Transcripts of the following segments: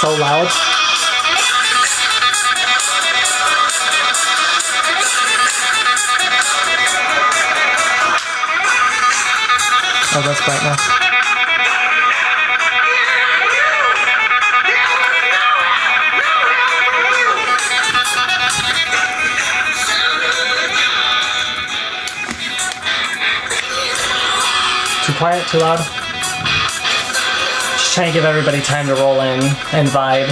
so loud. Oh, that's brightness. Too quiet, too loud? Just trying to give everybody time to roll in and vibe.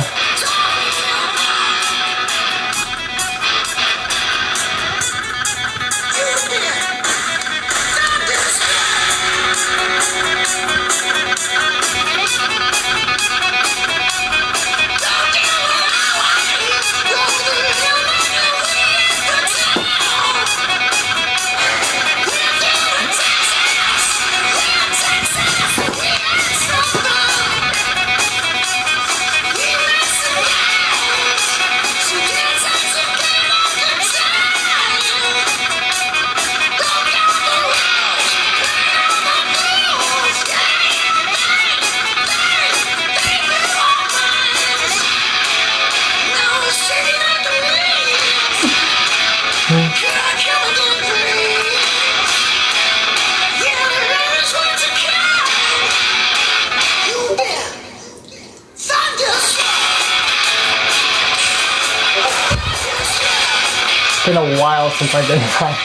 It's been a while since I've been live.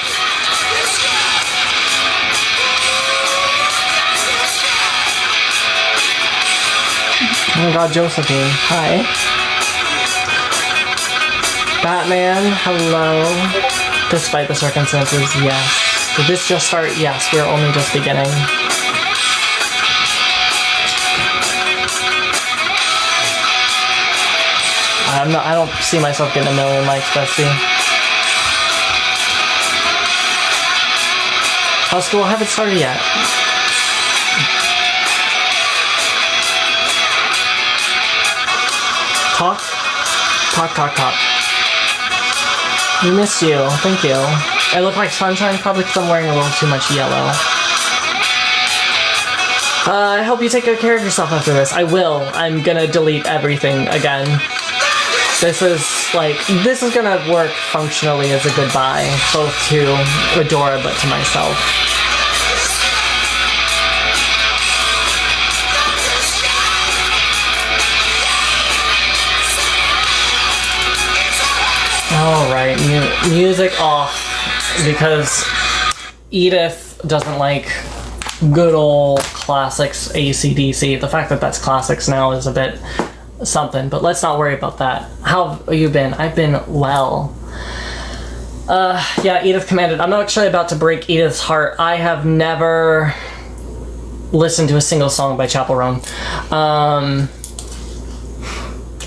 Oh my god, Josephine. Hi. Batman, hello. Despite the circumstances, yes. Did this just start? Yes, we're only just beginning. I don't see myself getting 1 million likes, bestie. How's school? I haven't started yet. Talk? Talk. We missed you. Thank you. I look like sunshine, probably because I'm wearing a little too much yellow. I hope you take good care of yourself after this. I will. I'm gonna delete everything again. This is gonna work functionally as a goodbye, both to Adora but to myself. Alright, music off, because Edith doesn't like good old classics AC/DC. The fact that that's classics now is a bit something, but let's not worry about that. How have you been? I've been well. Yeah, Edith commanded. I'm actually about to break Edith's heart. I have never listened to a single song by Chappell Roan.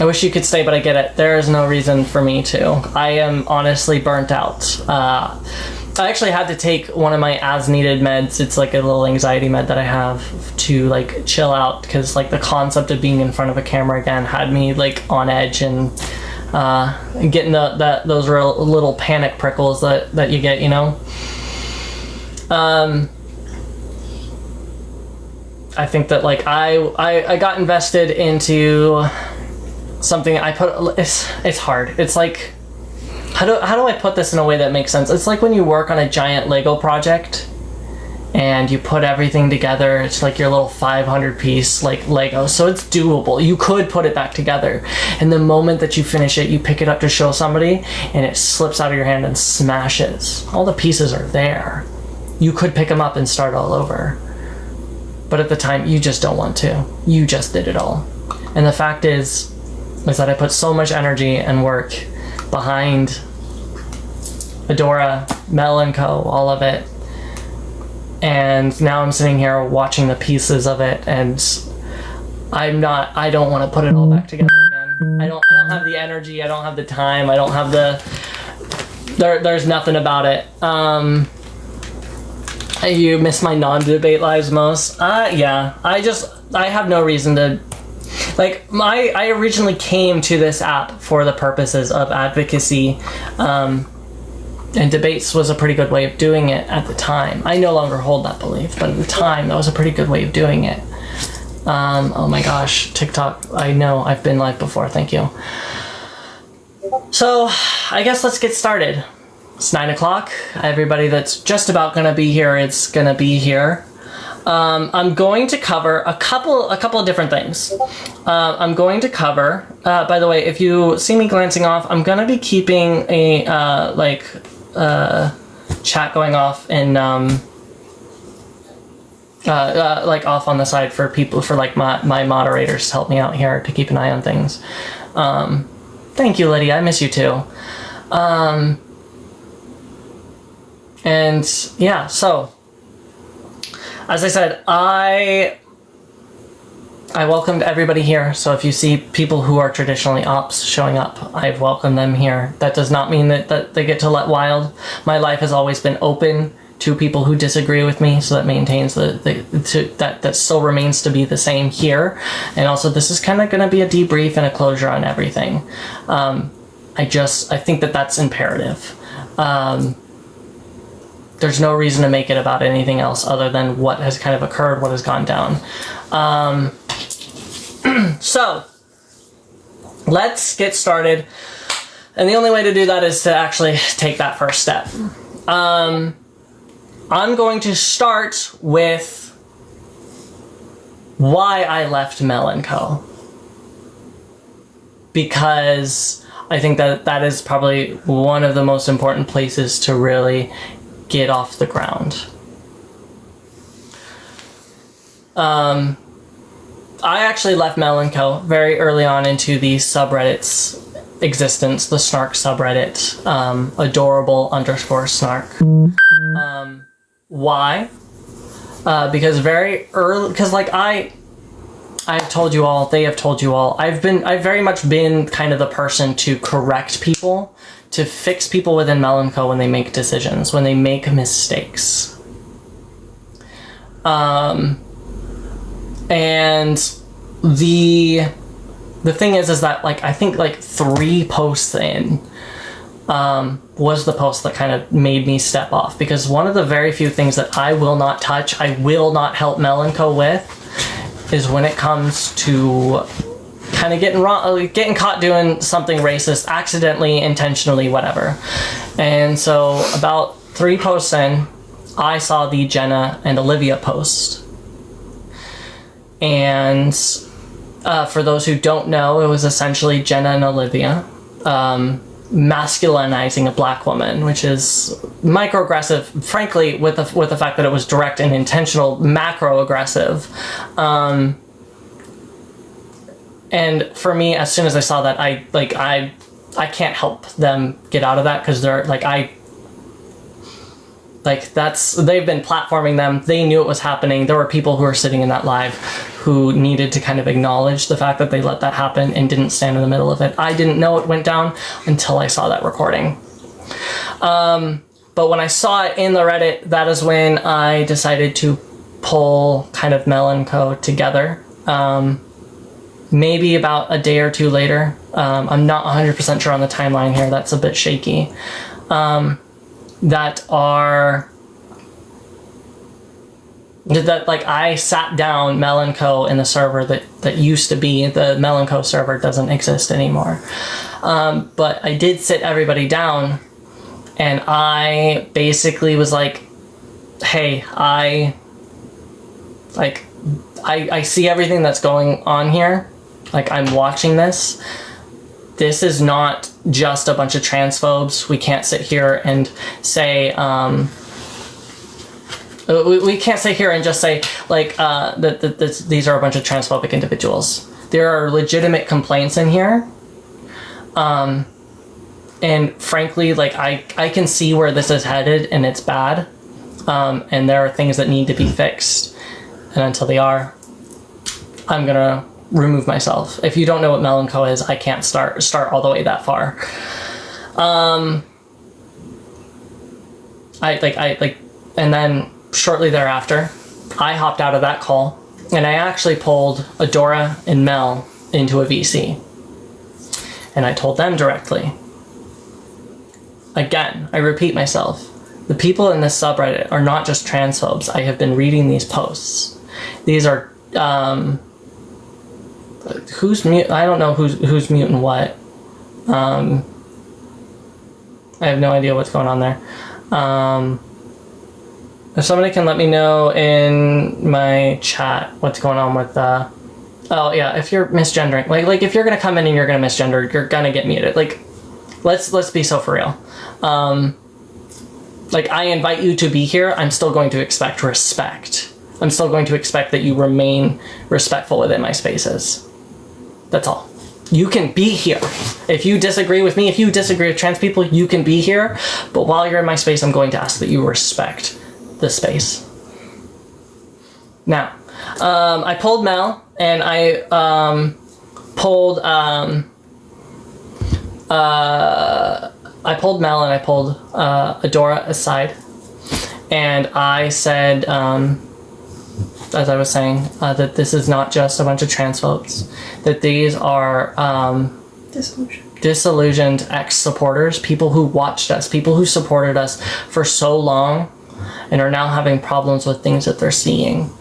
I wish you could stay, but I get it. There is no reason for me to. I am honestly burnt out. I actually had to take one of my as-needed meds. It's like a little anxiety med that I have to like chill out, because like the concept of being in front of a camera again had me like on edge, and getting those real little panic prickles that you get, you know. I think that like I got invested into something. It's hard. It's like, how do I put this in a way that makes sense? It's like when you work on a giant Lego project and you put everything together. It's like your little 500 piece like Lego, so it's doable. You could put it back together, and the moment that you finish it, you pick it up to show somebody and it slips out of your hand and smashes. All the pieces are there. You could pick them up and start all over, but at the time you just don't want to. You just did it all. And the fact is that I put so much energy and work behind Adora, Mel and Co, all of it, and now I'm sitting here watching the pieces of it, and I don't want to put it all back together again. I don't have the energy, I don't have the time, I don't have there's nothing about it. You miss my non-debate lives most? Yeah, I have no reason to. Like, I originally came to this app for the purposes of advocacy, and debates was a pretty good way of doing it at the time. I no longer hold that belief, but at the time, that was a pretty good way of doing it. Oh my gosh, TikTok. I know, I've been live before. Thank you. So, I guess let's get started. It's 9 o'clock. Everybody that's just about gonna be here, it's gonna be here. I'm going to cover a couple of different things. I'm going to cover, by the way, if you see me glancing off, I'm gonna be keeping a, chat going off and, like off on the side for people, for like my moderators to help me out here to keep an eye on things. Thank you, Lydia. I miss you too. And yeah, so as I said, I welcomed everybody here. So if you see people who are traditionally ops showing up, I've welcomed them here. That does not mean that they get to let wild. My life has always been open to people who disagree with me, so that maintains that still remains to be the same here. And also, this is kind of going to be a debrief and a closure on everything. I think that that's imperative. There's no reason to make it about anything else other than what has kind of occurred, what has gone down. So let's get started. And the only way to do that is to actually take that first step. I'm going to start with why I left Mel & Co. Because I think that is probably one of the most important places to really get off the ground. I actually left Mel & Co. very early on into the subreddit's existence, the Snark subreddit, adorable_snark. Why? Because very early, because like I've told you all, they have told you all, I've very much been kind of the person to correct people, to fix people within Mel & Co. when they make decisions, when they make mistakes. And the thing is that like, I think like 3 posts in, was the post that kind of made me step off, because one of the very few things that I will not touch, I will not help Mel & Co. with, is when it comes to kind of getting caught doing something racist, accidentally, intentionally, whatever. And so about 3 posts in, I saw the Jenna and Olivia post. And for those who don't know, it was essentially Jenna and Olivia masculinizing a black woman, which is microaggressive, frankly, with the fact that it was direct and intentional, macro-aggressive. And for me, as soon as I saw that, I can't help them get out of that, because they're they've been platforming them. They knew it was happening. There were people who were sitting in that live who needed to kind of acknowledge the fact that they let that happen and didn't stand in the middle of it. I didn't know it went down until I saw that recording. But when I saw it in the Reddit, that is when I decided to pull kind of Mel & Co. together. Maybe about a day or 2 later. I'm not 100% sure on the timeline here. That's a bit shaky. I sat down Mel & Co. in the server that used to be, the Mel & Co. server doesn't exist anymore. But I did sit everybody down, and I basically was like, hey, I see everything that's going on here. Like, I'm watching this. This is not just a bunch of transphobes. We can't sit here and say, we can't sit here and just say, like, that these are a bunch of transphobic individuals. There are legitimate complaints in here. And frankly, like, I can see where this is headed, and it's bad. And there are things that need to be fixed. And until they are, I'm gonna remove myself. If you don't know what Mel & Co. is, I can't start all the way that far. And then shortly thereafter, I hopped out of that call, and I actually pulled Adora and Mel into a VC. And I told them directly. Again, I repeat myself. The people in this subreddit are not just transphobes. I have been reading these posts. These are who's mute? I don't know who's muting what. I have no idea what's going on there. If somebody can let me know in my chat what's going on with oh yeah, if you're misgendering, like if you're gonna come in and you're gonna misgender, you're gonna get muted. Like, let's be so for real. Like, I invite you to be here. I'm still going to expect respect. I'm still going to expect that you remain respectful within my spaces. That's all. You can be here. If you disagree with me, if you disagree with trans people, you can be here. But while you're in my space, I'm going to ask that you respect the space. Now, I pulled Mel, and I pulled Adora aside, and I said, as I was saying, that this is not just a bunch of trans folks, that these are disillusioned ex-supporters, people who watched us, people who supported us for so long and are now having problems with things that they're seeing.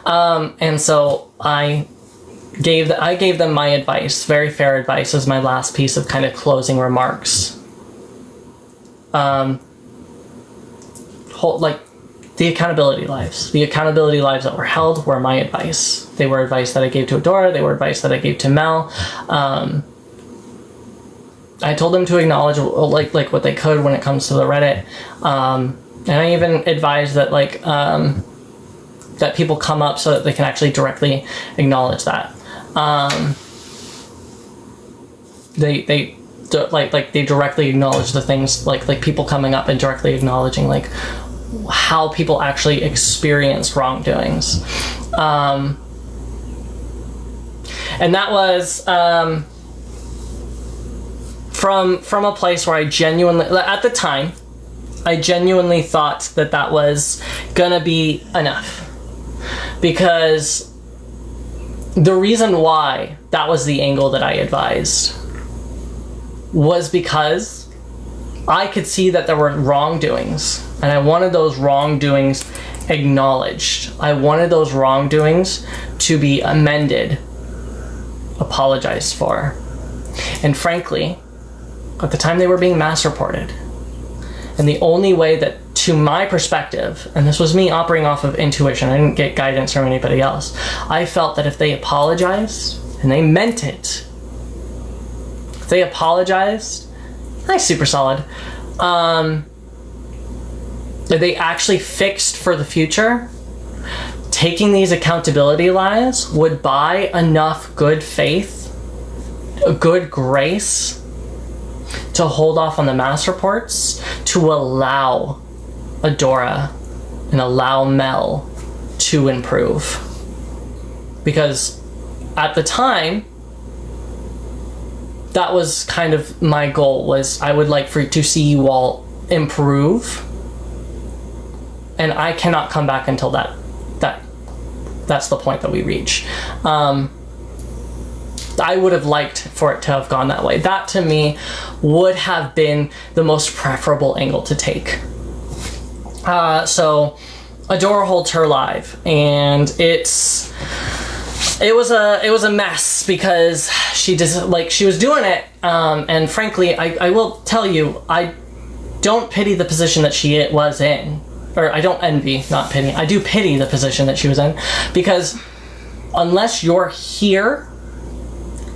And so I gave them my advice, very fair advice, as my last piece of kind of closing remarks. The accountability lives that were held were my advice. They were advice that I gave to Adora. They were advice that I gave to Mel. I told them to acknowledge like what they could when it comes to the Reddit, and I even advised that that people come up so that they can actually directly acknowledge that. They directly acknowledge the things, like people coming up and directly acknowledging like how people actually experienced wrongdoings. And that was from a place where I genuinely, at the time, I genuinely thought that was gonna be enough. Because the reason why that was the angle that I advised was because I could see that there were wrongdoings, and I wanted those wrongdoings acknowledged. I wanted those wrongdoings to be amended, apologized for. And frankly, at the time they were being mass reported. And the only way that, to my perspective, and this was me operating off of intuition, I didn't get guidance from anybody else, I felt that if they apologized, and they meant it, if they apologized, nice, super solid, that they actually fixed for the future, taking these accountability lies would buy enough good faith, a good grace, to hold off on the mass reports, to allow Adora and allow Mel to improve. Because at the time, that was kind of my goal, was I would like to see you all improve, and I cannot come back until that's the point that we reach. I would have liked for it to have gone that way. That to me would have been the most preferable angle to take. So Adora holds her live, and it was a mess because she was doing it, and frankly, I will tell you, I don't pity the position that she was in, or I don't envy, not pity. I do pity the position that she was in, because unless you're here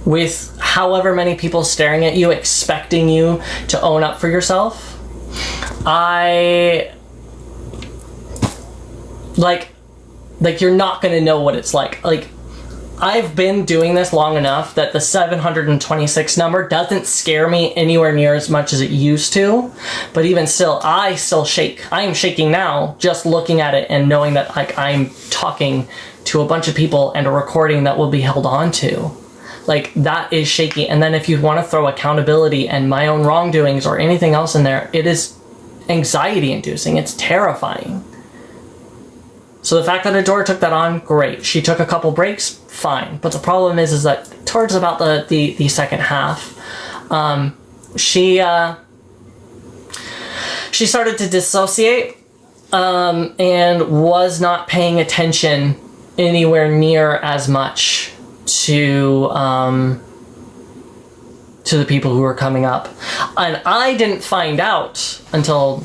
with however many people staring at you, expecting you to own up for yourself, you're not gonna know what it's like. Like, I've been doing this long enough that the 726 number doesn't scare me anywhere near as much as it used to, but even still, I still shake. I am shaking now just looking at it and knowing that I'm talking to a bunch of people and a recording that will be held on to. Like, that is shaky. And then if you want to throw accountability and my own wrongdoings or anything else in there, it is anxiety inducing. It's terrifying. So the fact that Adora took that on, great. She took a couple breaks, fine. But the problem is that towards about the second half, she started to dissociate, and was not paying attention anywhere near as much to the people who were coming up. And I didn't find out until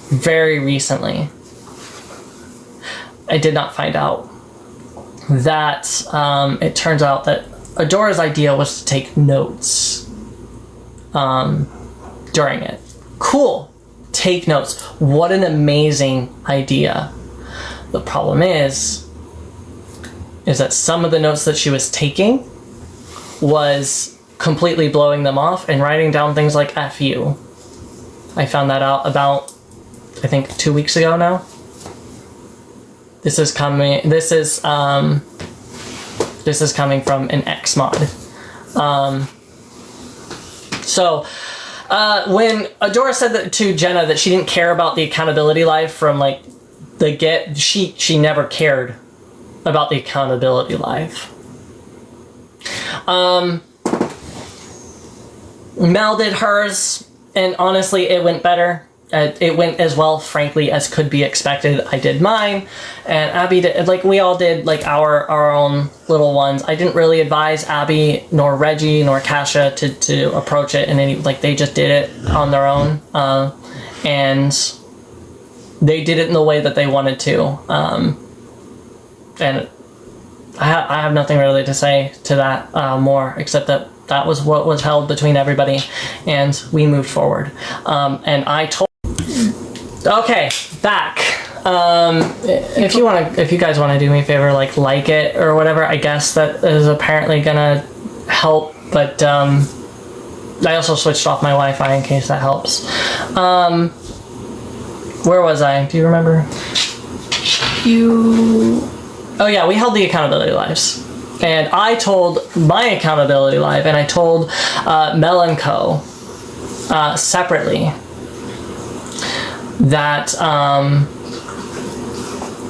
very recently. I did not find out that it turns out that Adora's idea was to take notes during it. Cool. Take notes. What an amazing idea. The problem is that some of the notes that she was taking was completely blowing them off and writing down things like F you. I found that out about, I think, 2 weeks ago now. This is coming from an X mod. When Adora said that to Jenna that she didn't care about the accountability live from like the get, she never cared about the accountability live. Mel did hers, and honestly, it went better. It went as well, frankly, as could be expected. I did mine, and Abby did, like, we all did, like, our own little ones. I didn't really advise Abby, nor Reggie, nor Kasha to approach it in any, like, they just did it on their own, and they did it in the way that they wanted to, and I have nothing really to say to that more, except that that was what was held between everybody, and we moved forward. And I told... Okay, back. If you guys want to do me a favor, like it or whatever, I guess that is apparently gonna help, but I also switched off my Wi-Fi in case that helps. Where was I? Do you remember? Oh yeah, we held the accountability lives. And I told my accountability live, and I told Mel and Co. Separately that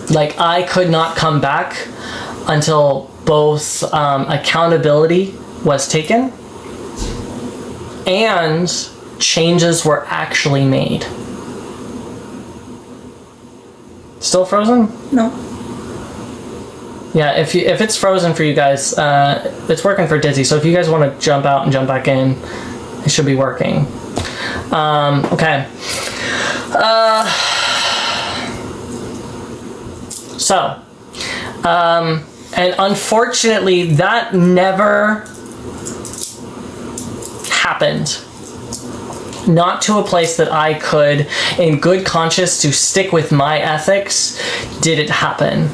like I could not come back until both accountability was taken and changes were actually made. Still frozen? No. Yeah, if it's frozen for you guys, it's working for Dizzy. So if you guys want to jump out and jump back in, it should be working. Okay. And unfortunately, that never happened. Not to a place that I could, in good conscience, to stick with my ethics, did it happen.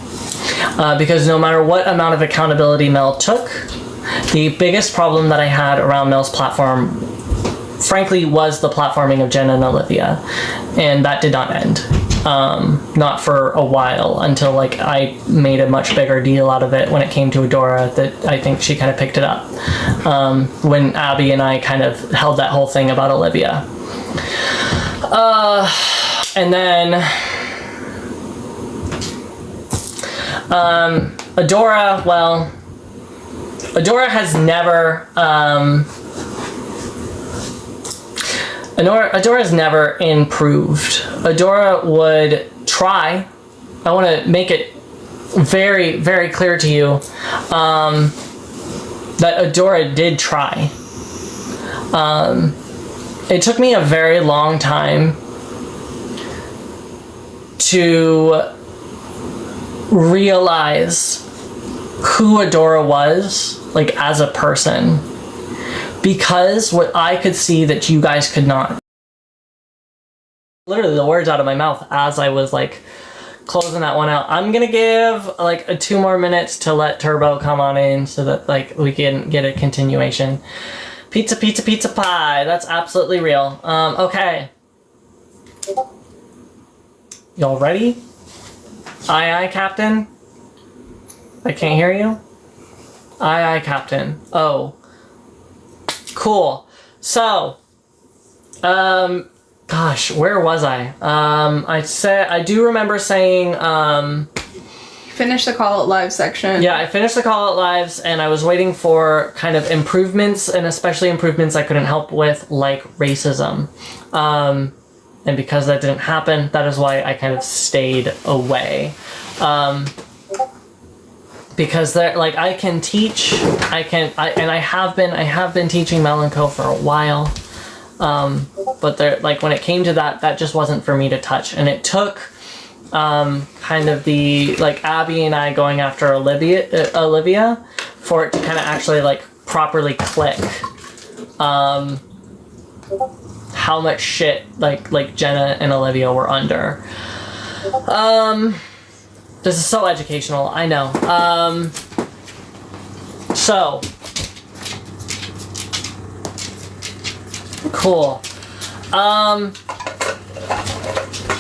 Because no matter what amount of accountability Mel took, the biggest problem that I had around Mel's platform, frankly, was the platforming of Jenna and Olivia, and that did not end. Not for a while, until like I made a much bigger deal out of it when it came to Adora, that I think she kind of picked it up. When Abby and I kind of held that whole thing about Olivia. And then Adora, well, Adora has never, Adora has never improved. Adora would try. I want to make it very, very clear to you that Adora did try. It took me a very long time to realize who Adora was, like, as a person, because what I could see that you guys could not. Literally the words out of my mouth as I was like closing that one out. I'm gonna give like 2 more minutes to let Turbo come on in so that like we can get a continuation. Pizza, pizza, pizza pie. That's absolutely real. Okay. Y'all ready? Aye, aye, Captain. I can't hear you. Aye, aye, Captain. Oh. Cool. So, gosh, where was I? I do remember saying, Finish the call it live section. Yeah, I finished the call it lives, and I was waiting for kind of improvements, and especially improvements I couldn't help with, like racism. And because that didn't happen, that is why I kind of stayed away. because they're like, I can teach, I have been teaching Melanco for a while, but they're like, when it came to that just wasn't for me to touch, and it took kind of the like Abby and I going after Olivia for it to kind of actually like properly click how much shit like Jenna and Olivia were under. This is so educational, I know. So cool.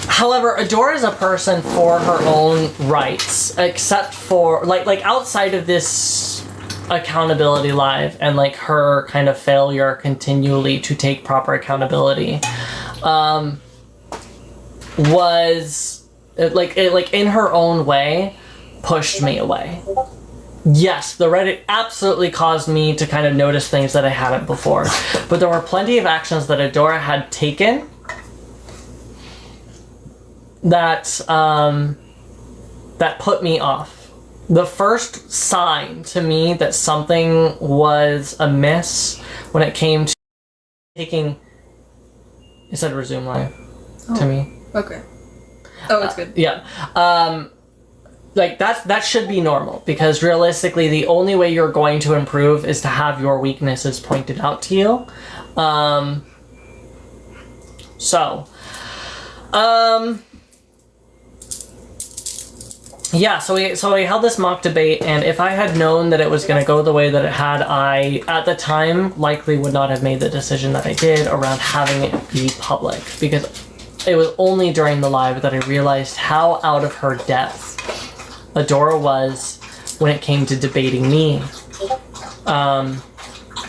However, Adora is a person for her own rights, except for like outside of this accountability live and like her kind of failure continually to take proper accountability, was like in her own way pushed me away. Yes, the Reddit absolutely caused me to kind of notice things that I hadn't before, but there were plenty of actions that Adora had taken that that put me off. The first sign to me that something was amiss when it came to taking, it said resume live to me. Okay. Oh, it's good. Yeah. Like that should be normal, because realistically the only way you're going to improve is to have your weaknesses pointed out to you. Yeah, so we held this mock debate, and if I had known that it was going to go the way that it had, I, at the time, likely would not have made the decision that I did around having it be public, because it was only during the live that I realized how out of her depth Adora was when it came to debating me.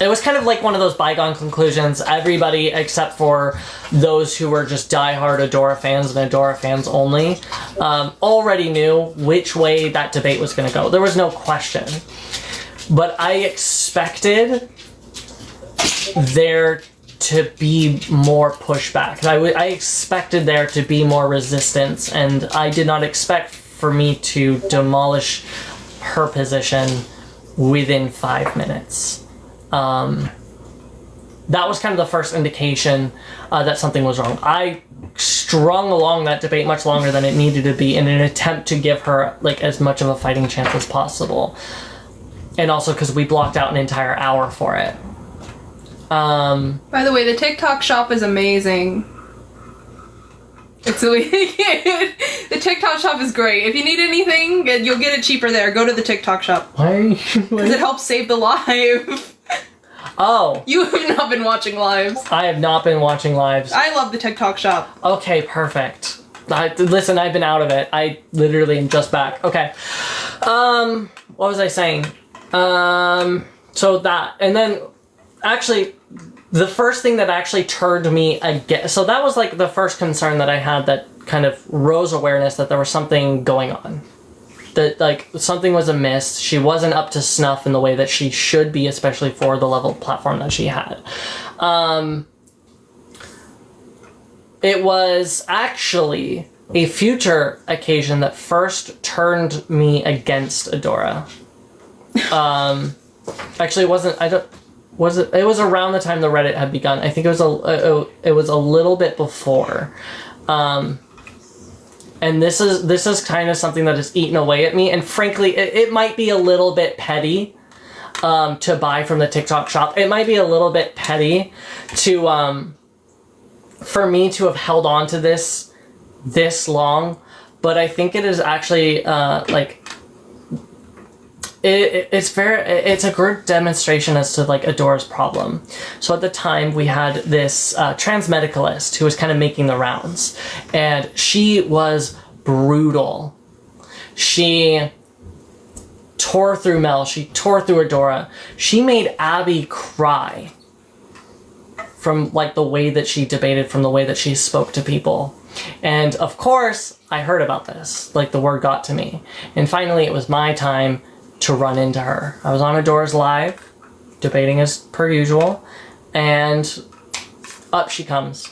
It was kind of like one of those bygone conclusions. Everybody, except for those who were just diehard Adora fans and Adora fans only, already knew which way that debate was going to go. There was no question. But I expected there to be more pushback. I expected there to be more resistance, and I did not expect for me to demolish her position within 5 minutes. That was kind of the first indication that something was wrong. I strung along that debate much longer than it needed to be in an attempt to give her like as much of a fighting chance as possible, and also because we blocked out an entire hour for it. By the way, the TikTok shop is amazing. It's the TikTok shop is great. If you need anything, you'll get it cheaper there. Go to the TikTok shop. Why? Because it helps save the live. Oh. You have not been watching lives. I have not been watching lives. I love the TikTok shop. Okay, perfect. Listen, I've been out of it. I literally am just back. Okay. What was I saying? So that, and then actually, the first thing that actually turned me against, so that was like the first concern that I had that kind of rose awareness that there was something going on. That like something was amiss. She wasn't up to snuff in the way that she should be, especially for the level of platform that she had. It was actually a future occasion that first turned me against Adora. Actually, it wasn't. It was around the time the Reddit had begun. I think it was a little bit before. And this is kind of something that has eaten away at me. And frankly, it might be a little bit petty to buy from the TikTok shop. It might be a little bit petty to for me to have held on to this long. But I think it is actually like it's a good demonstration as to like Adora's problem. So at the time we had this trans medicalist who was kind of making the rounds, and she was brutal. She tore through Mel, she tore through Adora. She made Abby cry from like the way that she debated, from the way that she spoke to people. And of course I heard about this, like the word got to me, and finally it was my time to run into her. I was on Adora's live, debating as per usual, and up she comes.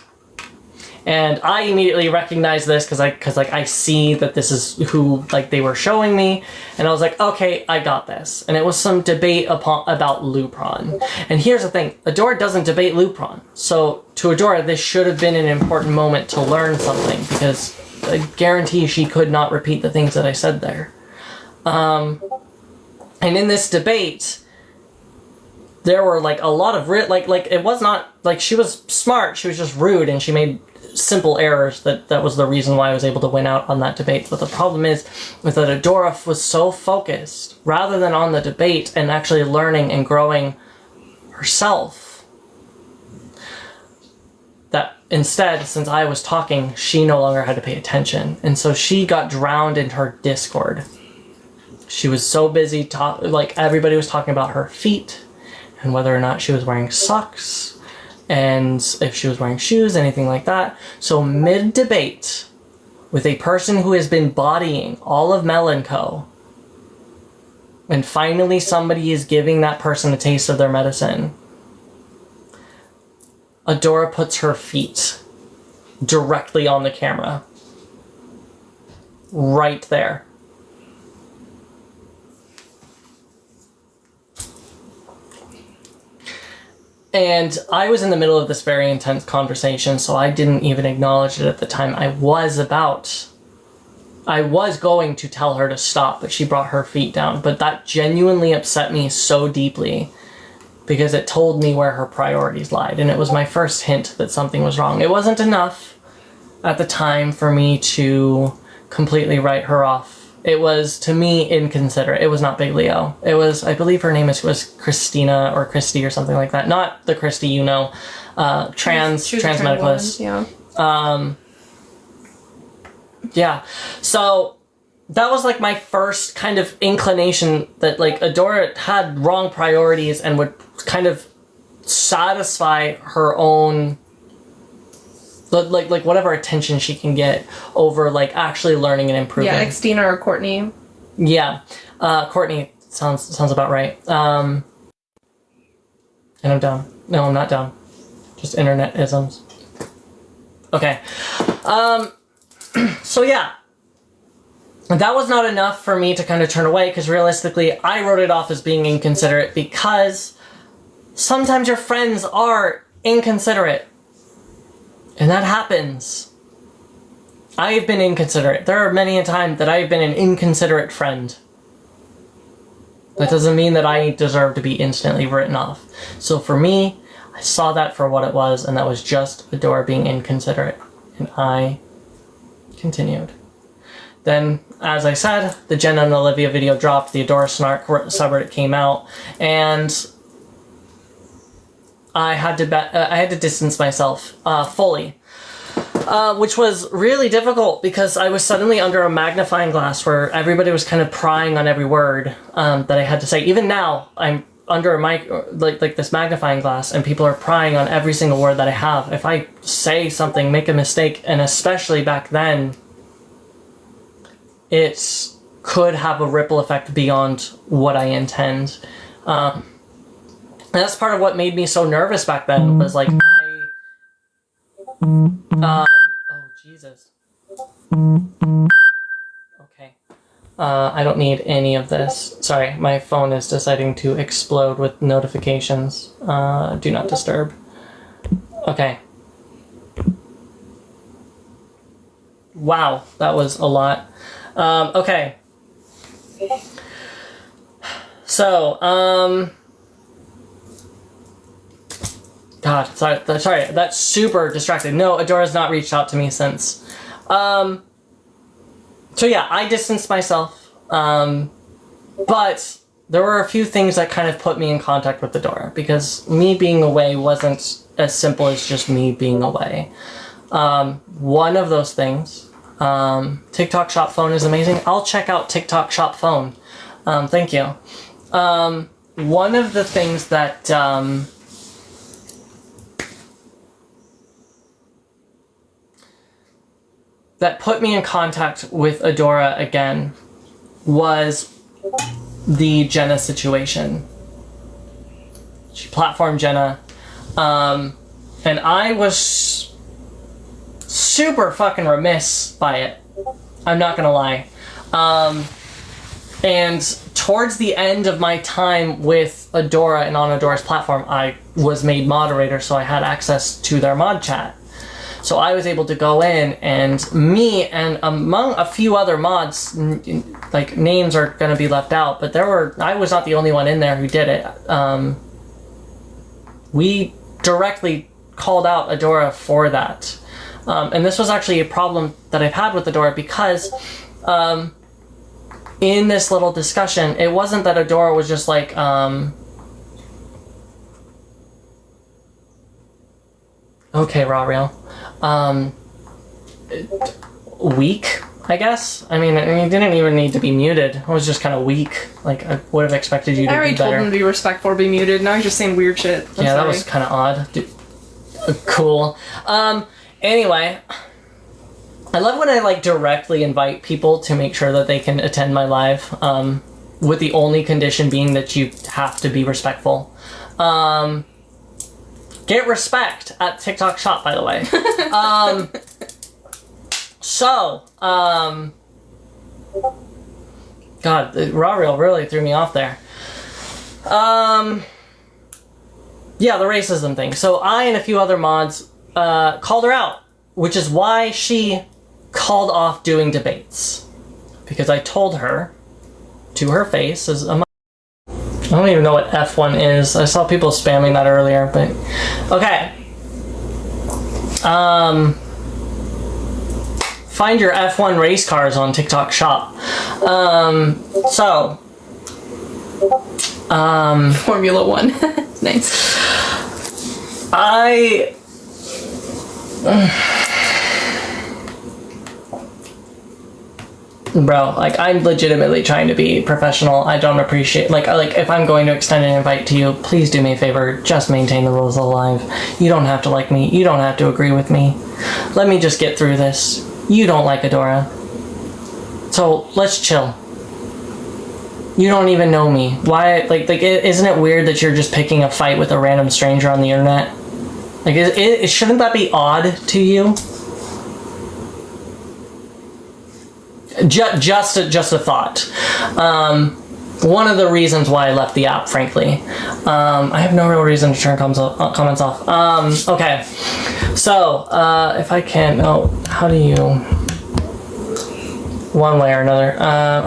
And I immediately recognized this because I see that this is who like they were showing me, and I was like, okay, I got this. And it was some debate about Lupron. And here's the thing, Adora doesn't debate Lupron. So to Adora, this should have been an important moment to learn something, because I guarantee she could not repeat the things that I said there. And in this debate, there were like a lot of like it was not like she was smart, she was just rude, and she made simple errors. That was the reason why I was able to win out on that debate. But the problem is that Adora was so focused rather than on the debate and actually learning and growing herself, that instead, since I was talking, she no longer had to pay attention, and so she got drowned in her Discord. She was so busy like everybody was talking about her feet and whether or not she was wearing socks, and if she was wearing shoes, anything like that. So mid-debate, with a person who has been bodying all of Melanco, and finally somebody is giving that person a taste of their medicine, Adora puts her feet directly on the camera. Right there. And I was in the middle of this very intense conversation, so I didn't even acknowledge it at the time. I was going to tell her to stop, but she brought her feet down. But that genuinely upset me so deeply, because it told me where her priorities lied. And it was my first hint that something was wrong. It wasn't enough at the time for me to completely write her off. It was, to me, inconsiderate. It was not Big Leo. It was, I believe her name was Christina or Christy or something like that. Not the Christy you know. Trans medicalist. Yeah. Yeah. So that was like my first kind of inclination that like Adora had wrong priorities and would kind of satisfy her own like whatever attention she can get over like actually learning and improving. Yeah, Xtina or Courtney. Yeah. Courtney sounds about right. And I'm down. No, I'm not down. Just internet isms. Okay. So yeah. That was not enough for me to kind of turn away, because realistically, I wrote it off as being inconsiderate, because sometimes your friends are inconsiderate. And that happens. I have been inconsiderate. There are many a time that I have been an inconsiderate friend. That doesn't mean that I deserve to be instantly written off. So for me, I saw that for what it was, and that was just Adora being inconsiderate. And I continued. Then, as I said, the Jenna and Olivia video dropped, the Adora Snark subreddit came out, and I had to distance myself fully, which was really difficult, because I was suddenly under a magnifying glass where everybody was kind of prying on every word that I had to say. Even now, I'm under a like this magnifying glass, and people are prying on every single word that I have. If I say something, make a mistake, and especially back then, it could have a ripple effect beyond what I intend. And that's part of what made me so nervous back then, was like, oh, Jesus. Okay. I don't need any of this. Sorry, my phone is deciding to explode with notifications. Do not disturb. Okay. Wow, that was a lot. Okay. So, God, sorry, that's super distracting. No, Adora's not reached out to me since. So yeah, I distanced myself, but there were a few things that kind of put me in contact with Adora, because me being away wasn't as simple as just me being away. One of those things, TikTok Shop Phone is amazing. I'll check out TikTok Shop Phone. Thank you. One of the things that, that put me in contact with Adora again was the Jenna situation. She platformed Jenna, and I was super fucking remiss by it. I'm not gonna lie. And towards the end of my time with Adora and on Adora's platform, I was made moderator, so I had access to their mod chat. So I was able to go in, and me and among a few other mods, like names are going to be left out, but I was not the only one in there who did it. We directly called out Adora for that. And this was actually a problem that I've had with Adora because in this little discussion, it wasn't that Adora was just like, okay, Raw Real. Weak, I guess. I mean, you didn't even need to be muted. It was just kind of weak. Like, I would have expected you to be better. I already told him to be respectful or be muted. Now he's just saying weird shit. Yeah, that was kind of odd. Cool. Anyway, I love when I, like, directly invite people to make sure that they can attend my live, with the only condition being that you have to be respectful. Get respect at TikTok Shop, by the way. God, the Raw Reel really threw me off there. Yeah, the racism thing. So I and a few other mods called her out, which is why she called off doing debates. Because I told her to her face as a I don't even know what F1 is. I saw people spamming that earlier, but okay. Find your F1 race cars on TikTok Shop. Formula One. Nice. Bro, like, I'm legitimately trying to be professional. I don't appreciate, like if I'm going to extend an invite to you, please do me a favor, just maintain the rules of the live. You don't have to like me, you don't have to agree with me. Let me just get through this. You don't like Adora. So, let's chill. You don't even know me. Why, isn't it weird that you're just picking a fight with a random stranger on the internet? Like, shouldn't that be odd to you? Just a thought. One of the reasons why I left the app, frankly. I have no real reason to turn comments off. Okay. So, if I can... Oh, how do you... One way or another.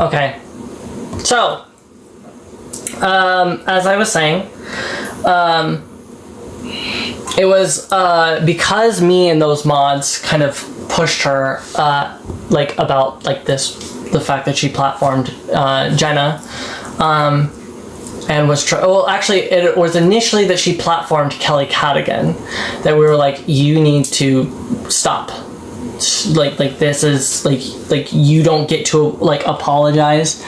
Okay. So, as I was saying, it was because me and those mods kind of pushed her about the fact that she platformed Jenna, and was actually it was initially that she platformed Kelly Cadigan, that we were like, you need to stop, like this is like you don't get to apologize,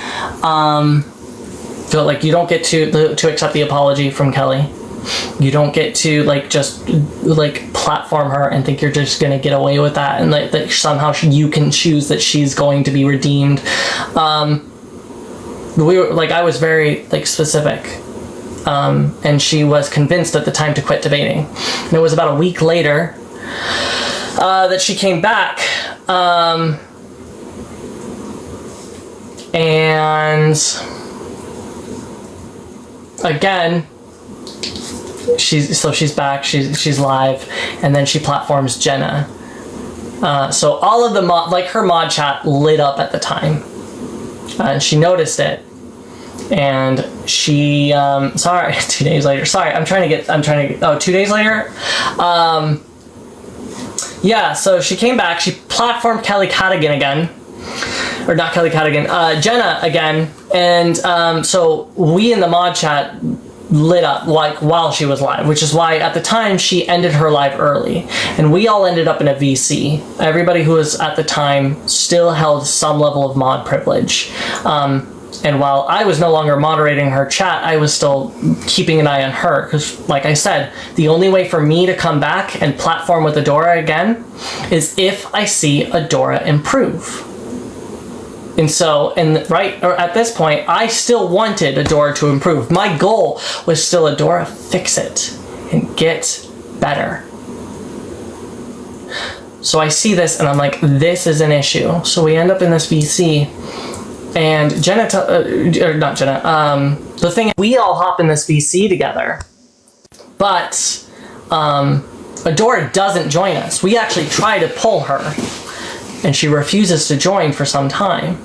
so you don't get to accept the apology from Kelly. You don't get to just platform her and think you're just gonna get away with that, and that somehow you can choose that she's going to be redeemed. We were I was very specific, and she was convinced at the time to quit debating. And it was about a week later that she came back, and again. She's back. She's live, and then she platforms Jenna. So all of the her mod chat lit up at the time, and she noticed it, and she 2 days later. Sorry, I'm trying to get. Oh, 2 days later. Yeah. So she came back. She platformed Kelly Cadigan again, or not Kelly Cadigan. Jenna again, and so we in the mod chat lit up while she was live, which is why at the time she ended her live early, and we all ended up in a VC. Everybody who was at the time still held some level of mod privilege, and while I was no longer moderating her chat, I was still keeping an eye on her, because like I said, the only way for me to come back and platform with Adora again is if I see Adora improve. And so, at this point, I still wanted Adora to improve. My goal was still Adora, fix it and get better. So I see this and I'm like, this is an issue. So we end up in this VC, and Jenna, not Jenna, the thing is, we all hop in this VC together, but Adora doesn't join us. We actually try to pull her, and she refuses to join for some time.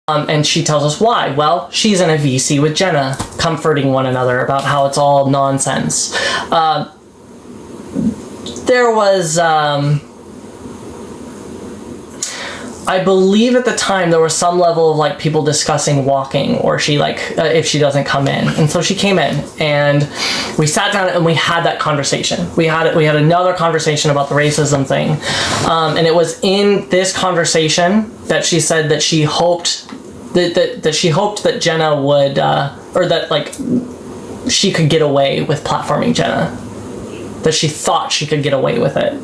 And she tells us why. Well, she's in a VC with Jenna, comforting one another about how it's all nonsense. There was, I believe at the time there was some level of like people discussing walking, or she if she doesn't come in. And so she came in, and we sat down and we had that conversation. We had another conversation about the racism thing. And it was in this conversation that she said that she hoped that Jenna would, or that like she could get away with platforming Jenna. That she thought she could get away with it,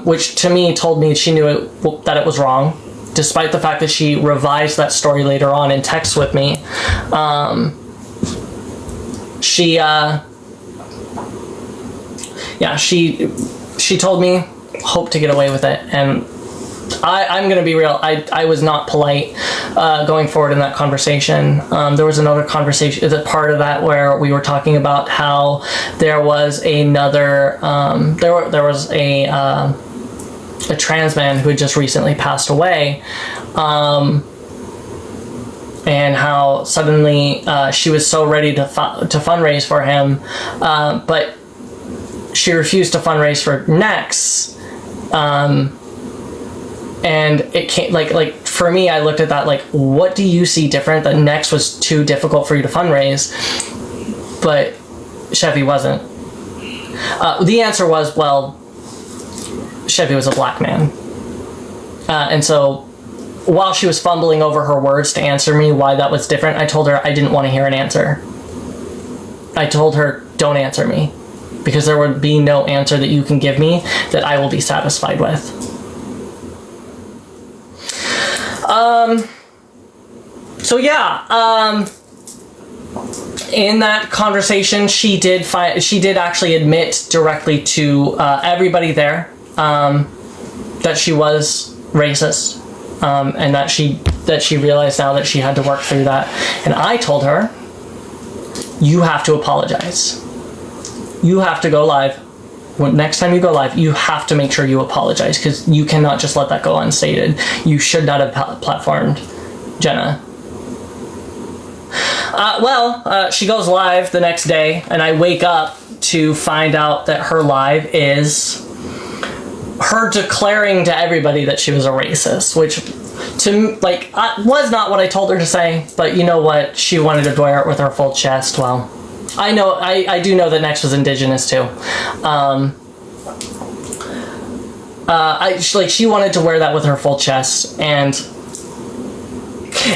which to me told me she knew that it was wrong, despite the fact that she revised that story later on in text with me. She told me hope to get away with it, and I'm gonna be real. I was not polite going forward in that conversation. There was another conversation, the part of that where we were talking about how there was another there was a trans man who had just recently passed away, and how suddenly she was so ready to fundraise for him, but she refused to fundraise for Nex. And it came like for me, I looked at that like, what do you see different? That Next was too difficult for you to fundraise, but Chevy wasn't. The answer was, well, Chevy was a black man. And so while she was fumbling over her words to answer me why that was different, I told her I didn't want to hear an answer. I told her, don't answer me, because there would be no answer that you can give me that I will be satisfied with. So yeah, in that conversation, she did actually admit directly to everybody there that she was racist, and that she realized now that she had to work through that. And I told her, you have to apologize. You have to go live. Next time you go live, you have to make sure you apologize, because you cannot just let that go unstated. You should not have platformed Jenna. She goes live the next day, and I wake up to find out that her live is her declaring to everybody that she was a racist, which was not what I told her to say, but you know what? She wanted to wear it with her full chest. Well, I do know that Nex was indigenous too. She wanted to wear that with her full chest, and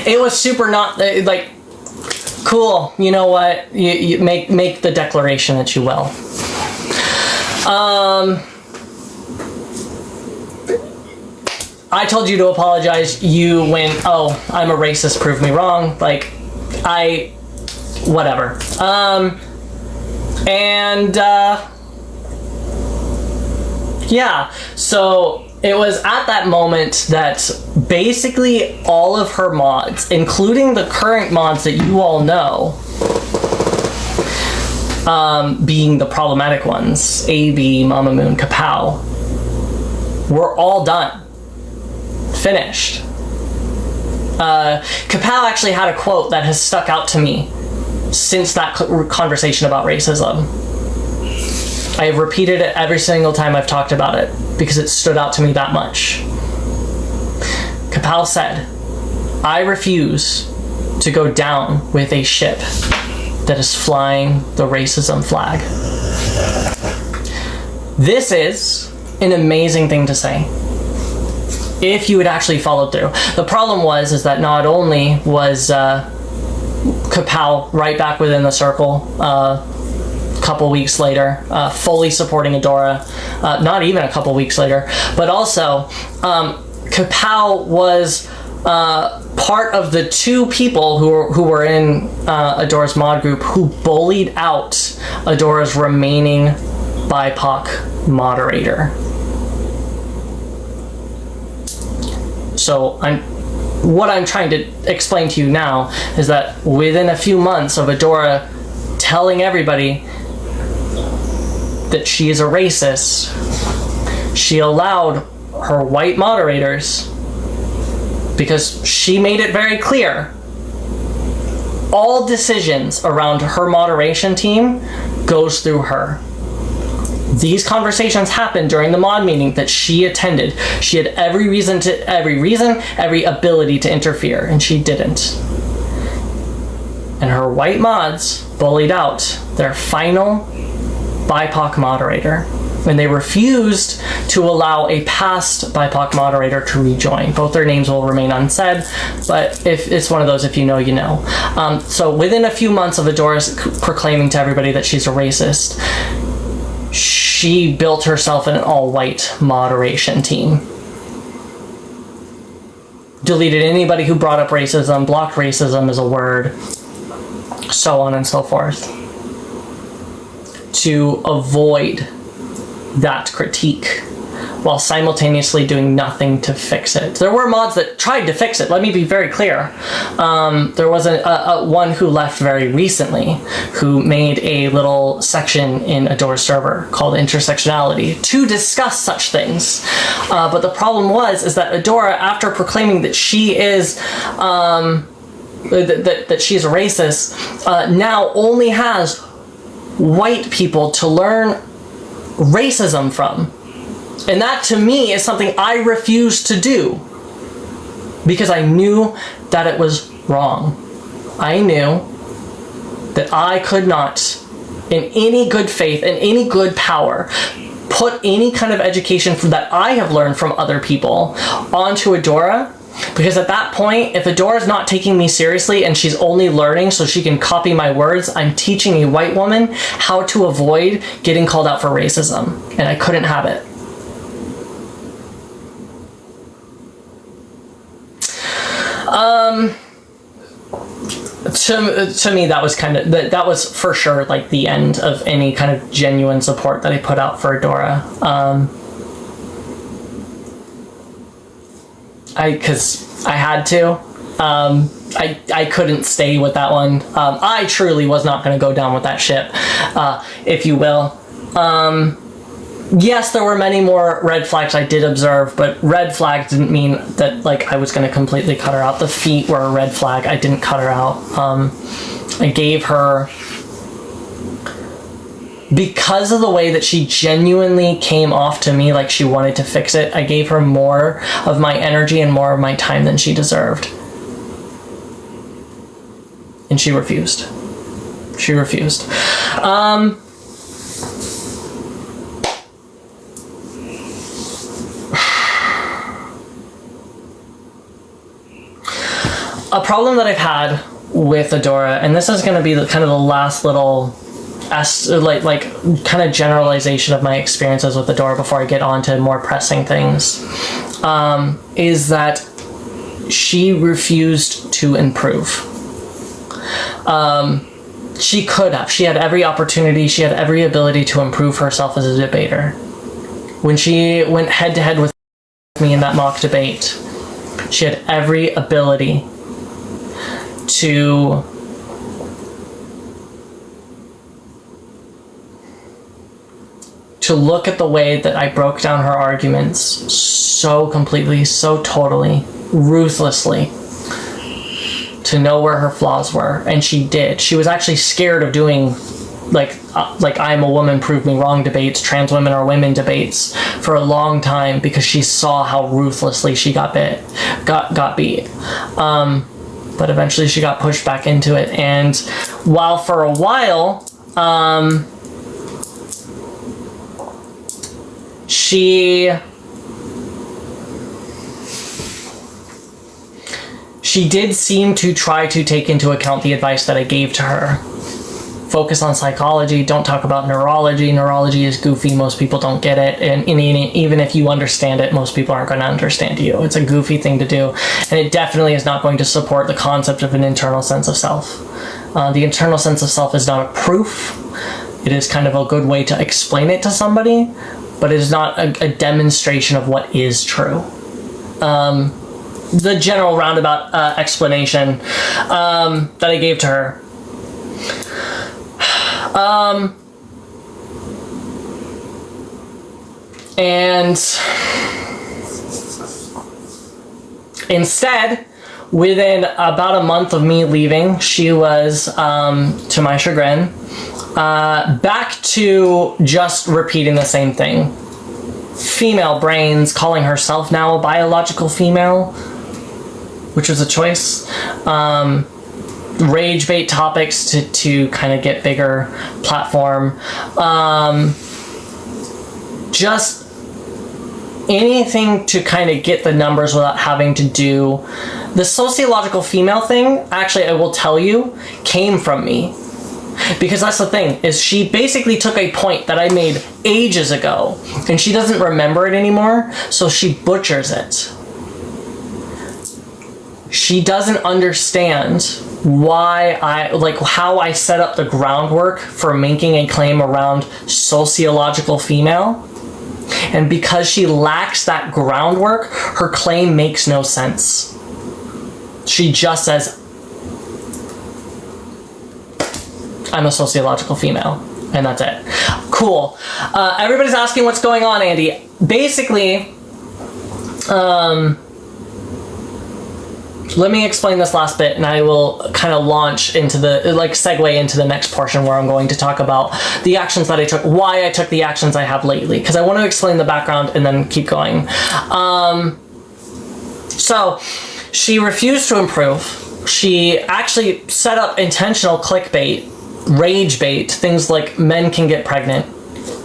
it was super not like cool. You know what? You make the declaration that you will. I told you to apologize. You went, oh, I'm a racist. Prove me wrong. Whatever. Yeah, so it was at that moment that basically all of her mods, including the current mods that you all know, being the problematic ones, AB, Mama Moon, Kapow, were all done. Finished. Kapow actually had a quote that has stuck out to me since that conversation about racism. I have repeated it every single time I've talked about it because it stood out to me that much. Kapow said, I refuse to go down with a ship that is flying the racism flag. This is an amazing thing to say, if you had actually followed through. The problem is that not only was Kapow right back within the circle a couple weeks later, fully supporting Adora, not even a couple weeks later, but also Kapow was part of the two people who were in Adora's mod group who bullied out Adora's remaining BIPOC moderator. So what I'm trying to explain to you now is that within a few months of Adora telling everybody that she is a racist, she allowed her white moderators, because she made it very clear, all decisions around her moderation team goes through her. These conversations happened during the mod meeting that she attended. She had every ability to interfere, and she didn't. And her white mods bullied out their final BIPOC moderator, and they refused to allow a past BIPOC moderator to rejoin. Both their names will remain unsaid, but if it's one of those, if you know, you know. So within a few months of Adora's proclaiming to everybody that she's a racist, she built herself an all-white moderation team. Deleted anybody who brought up racism, blocked racism as a word, so on and so forth, to avoid that critique while simultaneously doing nothing to fix it. There were mods that tried to fix it, let me be very clear. There was one who left very recently who made a little section in Adora's server called intersectionality to discuss such things. But the problem is that Adora, after proclaiming that she is that she's a racist, now only has white people to learn racism from. And that to me is something I refuse to do, because I knew that it was wrong. I knew that I could not, in any good faith and any good power, put any kind of education that I have learned from other people onto Adora. Because at that point, if Adora's not taking me seriously and she's only learning so she can copy my words, I'm teaching a white woman how to avoid getting called out for racism. And I couldn't have it. To me, that was that was for sure like the end of any kind of genuine support that I put out for Adora. Because I had to. I couldn't stay with that one. I truly was not going to go down with that ship, if you will. Yes, there were many more red flags I did observe, but red flag didn't mean that like I was going to completely cut her out. The feet were a red flag. I didn't cut her out. I gave her, because of the way that she genuinely came off to me like she wanted to fix it, I gave her more of my energy and more of my time than she deserved. And she refused. She refused. A problem that I've had with Adora, and this is going to be kind of the last little kind of generalization of my experiences with Adora before I get on to more pressing things, is that she refused to improve. She could have. She had every opportunity, she had every ability to improve herself as a debater. When she went head-to-head with me in that mock debate, she had every ability to look at the way that I broke down her arguments so completely, so totally, ruthlessly, to know where her flaws were, and she did. She was actually scared of doing like I'm a woman, prove me wrong debates, trans women are women debates for a long time, because she saw how ruthlessly she got beat. But eventually she got pushed back into it, and while for a while she did seem to try to take into account the advice that I gave to her. Focus on psychology, don't talk about neurology. Neurology is goofy, most people don't get it, and even if you understand it, most people aren't going to understand you. It's a goofy thing to do, and it definitely is not going to support the concept of an internal sense of self. The internal sense of self is not a proof. It is kind of a good way to explain it to somebody, but it is not a demonstration of what is true. The general roundabout explanation that I gave to her. And instead, within about a month of me leaving, she was, to my chagrin, back to just repeating the same thing. Female brains, calling herself now a biological female, which was a choice. Rage bait topics to kind of get bigger platform. Just anything to kind of get the numbers without having to do the sociological female thing. Actually, I will tell you, came from me, because that's the thing, is she basically took a point that I made ages ago and she doesn't remember it anymore, so she butchers it. She doesn't understand why how I set up the groundwork for making a claim around sociological female. And because she lacks that groundwork, her claim makes no sense. She just says, I'm a sociological female, and that's it. Cool. Everybody's asking what's going on, Andy. Basically, let me explain this last bit, and I will kind of launch into segue into the next portion where I'm going to talk about the actions that I took, why I took the actions I have lately, because I want to explain the background and then keep going. So, she refused to improve. She actually set up intentional clickbait, rage bait, things like men can get pregnant.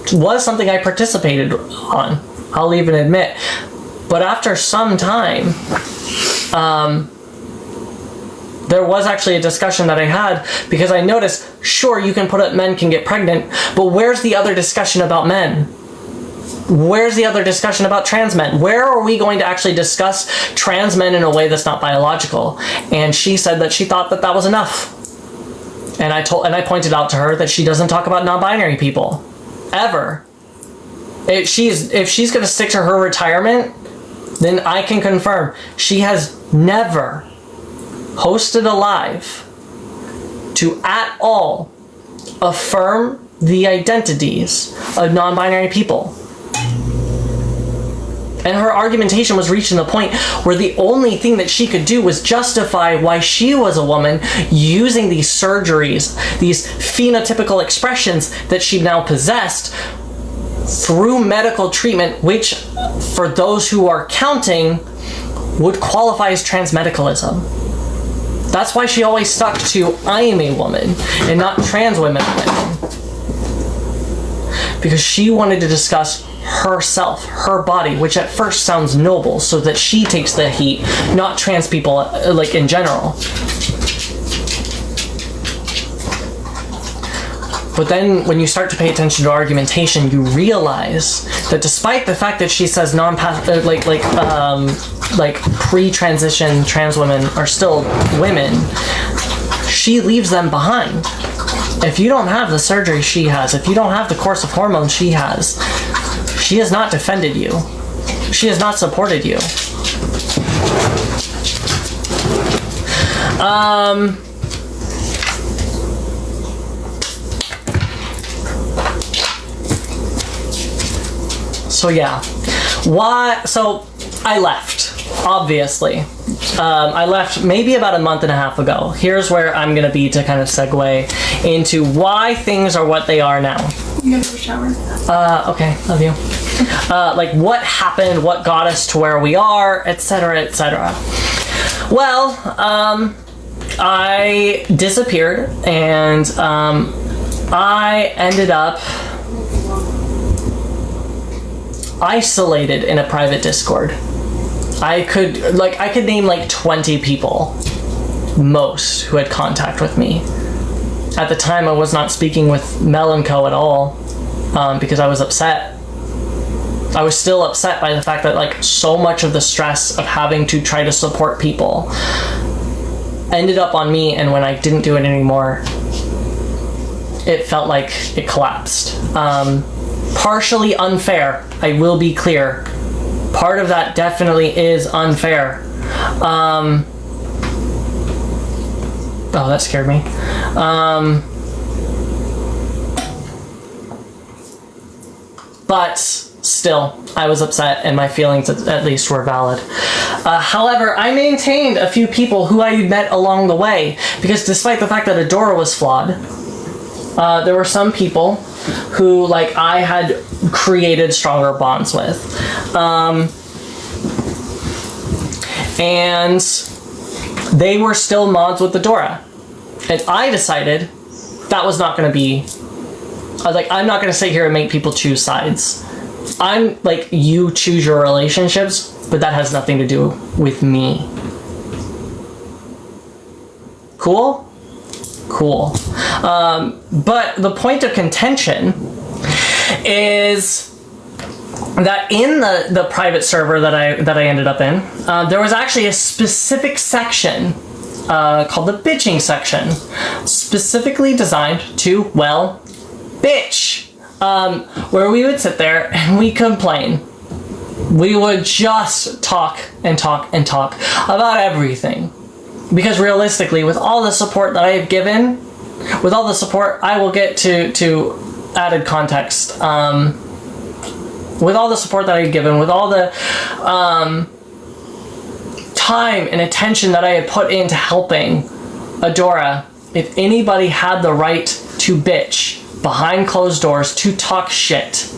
It was something I participated on, I'll even admit. But after some time, there was actually a discussion that I had, because I noticed, sure, you can put up men can get pregnant, but where's the other discussion about men? Where's the other discussion about trans men? Where are we going to actually discuss trans men in a way that's not biological? And she said that she thought that that was enough. And I pointed out to her that she doesn't talk about non-binary people. Ever. If she's going to stick to her retirement, then I can confirm she has never hosted a live to at all affirm the identities of non-binary people. And her argumentation was reaching the point where the only thing that she could do was justify why she was a woman using these surgeries, these phenotypical expressions that she now possessed through medical treatment, which, for those who are counting, would qualify as transmedicalism. That's why she always stuck to I am a woman and not trans women are women. Because she wanted to discuss herself, her body, which at first sounds noble, so that she takes the heat, not trans people like in general. But then when you start to pay attention to argumentation, you realize that despite the fact that she says pre-transition trans women are still women, she leaves them behind. If you don't have the surgery she has, if you don't have the course of hormones she has not defended you. She has not supported you. So yeah, why? So I left, obviously. I left maybe about a month and a half ago. Here's where I'm gonna be to kind of segue into why things are what they are now. You gotta go shower. Okay, love you. Like what happened, what got us to where we are, etc., etc. Well, I disappeared, and I ended up isolated in a private Discord. I could name like 20 people, most, who had contact with me. At the time, I was not speaking with Mel and Co. at all, because I was upset. I was still upset by the fact that like so much of the stress of having to try to support people ended up on me, and when I didn't do it anymore, it felt like it collapsed. partially unfair. I will be clear. Part of that definitely is unfair. Oh, that scared me. But still, I was upset, and my feelings at least were valid. However, I maintained a few people who I met along the way, because despite the fact that Adora was flawed, there were some people who, like, I had created stronger bonds with. And they were still mods with Adora. And I decided that was not going to be... I was like, I'm not going to sit here and make people choose sides. I'm like, you choose your relationships, but that has nothing to do with me. Cool? Cool. But the point of contention is that in the private server that I ended up in, there was actually a specific section called the bitching section, specifically designed to, well, bitch. Where we would sit there and we complain. We would just talk and talk and talk about everything. Because realistically, with all the support that I have given, with all the support, I will get to added context. With all the support that I've given, with all the time and attention that I had put into helping Adora, if anybody had the right to bitch behind closed doors, to talk shit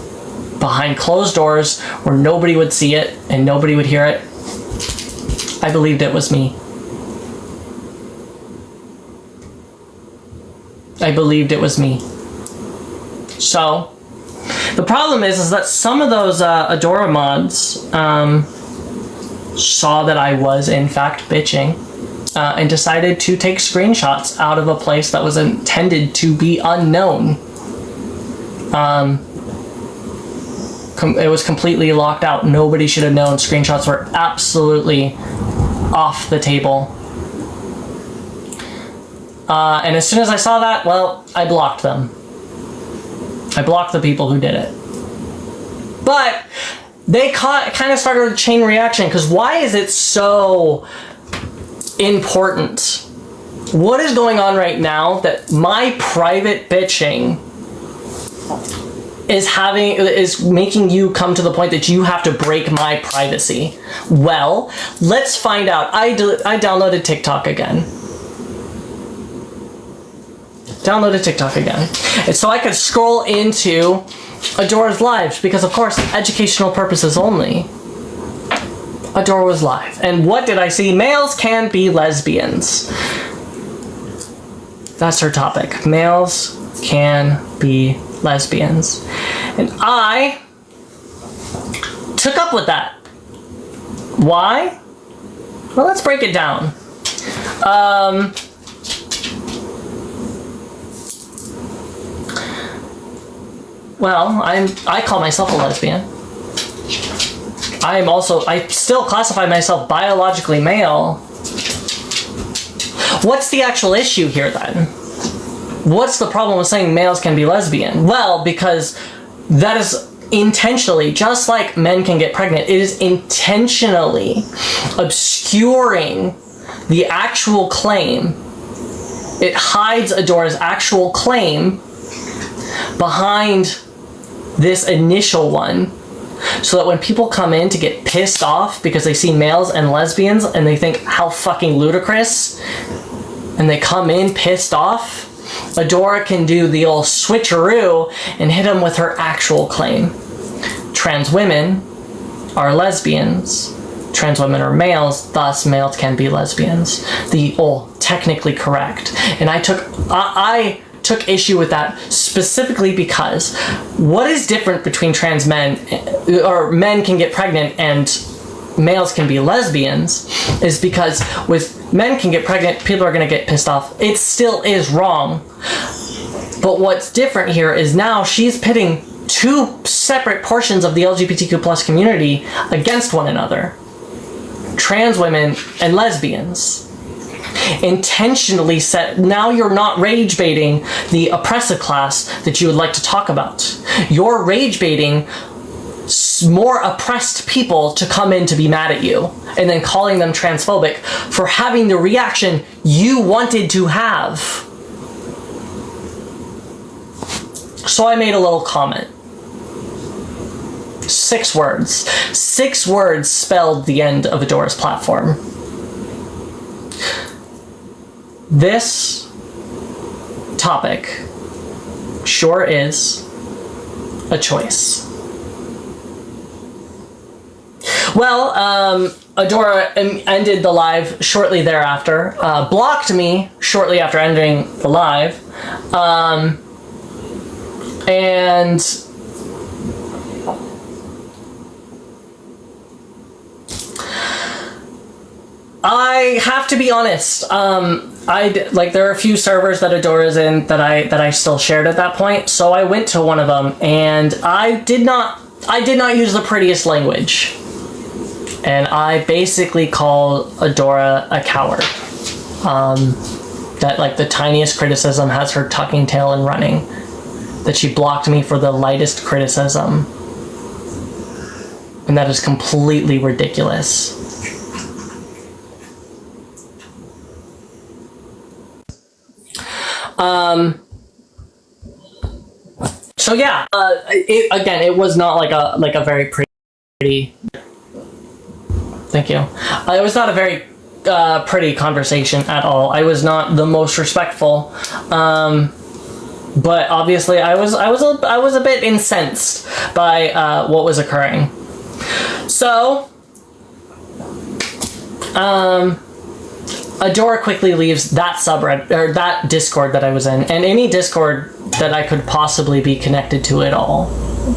behind closed doors where nobody would see it and nobody would hear it, I believed it was me. I believed it was me. So, the problem is that some of those Adora mods saw that I was in fact bitching and decided to take screenshots out of a place that was intended to be unknown. It was completely locked out. Nobody should have known. Screenshots were absolutely off the table. And as soon as I saw that, well, I blocked them. I blocked the people who did it. But they kind of started a chain reaction, because why is it so important? What is going on right now that my private bitching is making you come to the point that you have to break my privacy? Well, let's find out. I downloaded TikTok again. And so I could scroll into Adora's lives, because of course, educational purposes only. Adora was live. And what did I see? Males can be lesbians. That's her topic. Males can be lesbians. And I took up with that. Why? Well, let's break it down. Well, I call myself a lesbian. I still classify myself biologically male. What's the actual issue here then? What's the problem with saying males can be lesbian? Well, because that is intentionally, just like men can get pregnant, it is intentionally obscuring the actual claim. It hides Adora's actual claim behind this initial one, so that when people come in to get pissed off because they see males and lesbians and they think how fucking ludicrous, and they come in pissed off, Adora can do the old switcheroo and hit them with her actual claim. Trans women are lesbians. Trans women are males, thus males can be lesbians. The old technically correct. And I took issue with that specifically because what is different between trans men, or men can get pregnant and males can be lesbians, is because with men can get pregnant, people are going to get pissed off. It still is wrong. But what's different here is now she's pitting two separate portions of the LGBTQ plus community against one another. Trans women and lesbians. intentionally set, now you're not rage baiting the oppressive class that you would like to talk about. You're rage baiting more oppressed people to come in to be mad at you, and then calling them transphobic for having the reaction you wanted to have. So I made a little comment. 6 words. 6 words spelled the end of Adora's platform. This topic sure is a choice. Well, Adora ended the live shortly thereafter, blocked me shortly after ending the live, and I have to be honest. There are a few servers that Adora's in that I still shared at that point. So I went to one of them, and I did not use the prettiest language, and I basically called Adora a coward. That like the tiniest criticism has her tucking tail and running. That she blocked me for the lightest criticism, and that is completely ridiculous. So yeah, it was not like a very pretty. Thank you. It was not a very pretty conversation at all. I was not the most respectful, but obviously I was a bit incensed by what was occurring. So, Adora quickly leaves that subreddit, or that Discord that I was in, and any Discord that I could possibly be connected to at all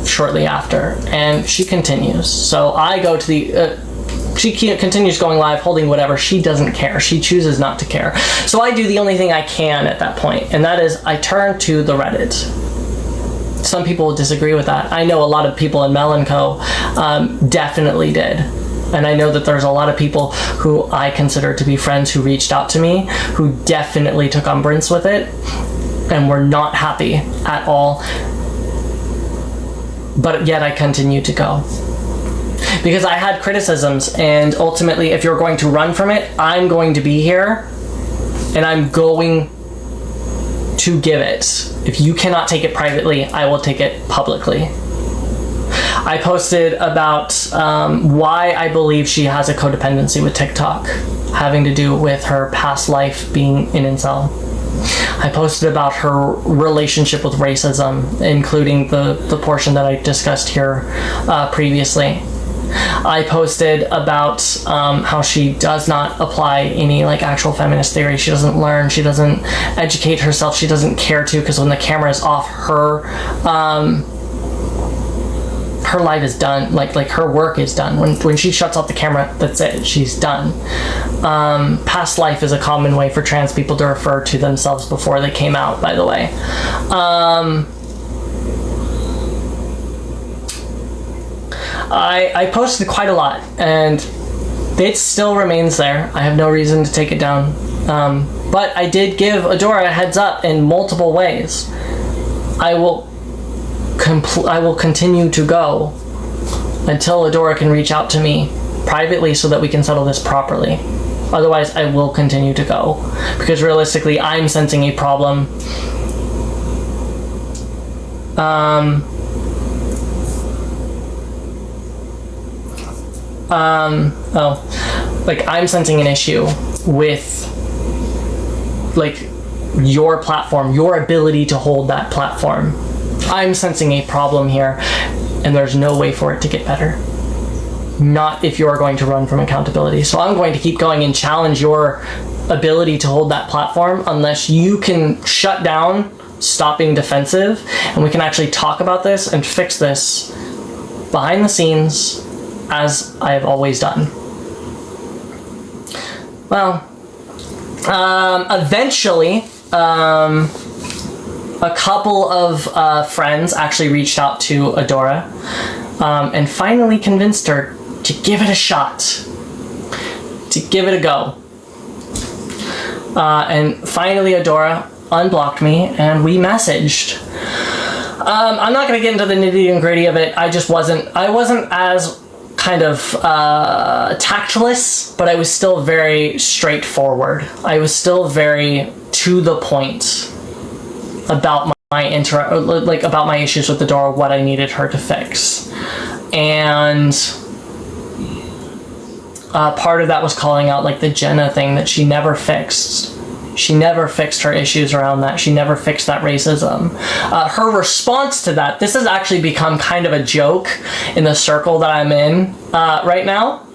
shortly after, and she continues. So I go to the, she continues going live holding whatever. She doesn't care. She chooses not to care. So I do the only thing I can at that point, and that is I turn to the Reddit. Some people will disagree with that. I know a lot of people in Melanco definitely did. And I know that there's a lot of people who I consider to be friends who reached out to me who definitely took umbrance with it and were not happy at all. But yet I continue to go. Because I had criticisms, and ultimately if you're going to run from it, I'm going to be here and I'm going to give it. If you cannot take it privately, I will take it publicly. I posted about why I believe she has a codependency with TikTok, having to do with her past life being an incel. I posted about her relationship with racism, including the portion that I discussed here previously. I posted about how she does not apply any like actual feminist theory. She doesn't learn. She doesn't educate herself. She doesn't care to, because when the camera is off, her life is done. Like her work is done. When she shuts off the camera, that's it. She's done. Past life is a common way for trans people to refer to themselves before they came out, by the way. I posted quite a lot, and it still remains there. I have no reason to take it down. But I did give Adora a heads up in multiple ways. I will continue to go until Adora can reach out to me privately so that we can settle this properly. Otherwise, I will continue to go. Because realistically, I'm sensing a problem. I'm sensing an issue with like your platform, your ability to hold that platform. I'm sensing a problem here, and there's no way for it to get better. Not if you're going to run from accountability. So I'm going to keep going and challenge your ability to hold that platform unless you can shut down, stop being defensive, and we can actually talk about this and fix this behind the scenes, as I have always done. Well, eventually, a couple of friends actually reached out to Adora and finally convinced her to give it a shot, to give it a go. And finally Adora unblocked me and we messaged. I'm not going to get into the nitty and gritty of it. I wasn't as kind of tactless, but I was still very straightforward. I was still very to the point about about my issues with Adora, what I needed her to fix. And part of that was calling out like the Jenna thing that she never fixed. She never fixed her issues around that. She never fixed that racism. Her response to that, this has actually become kind of a joke in the circle that I'm in right now.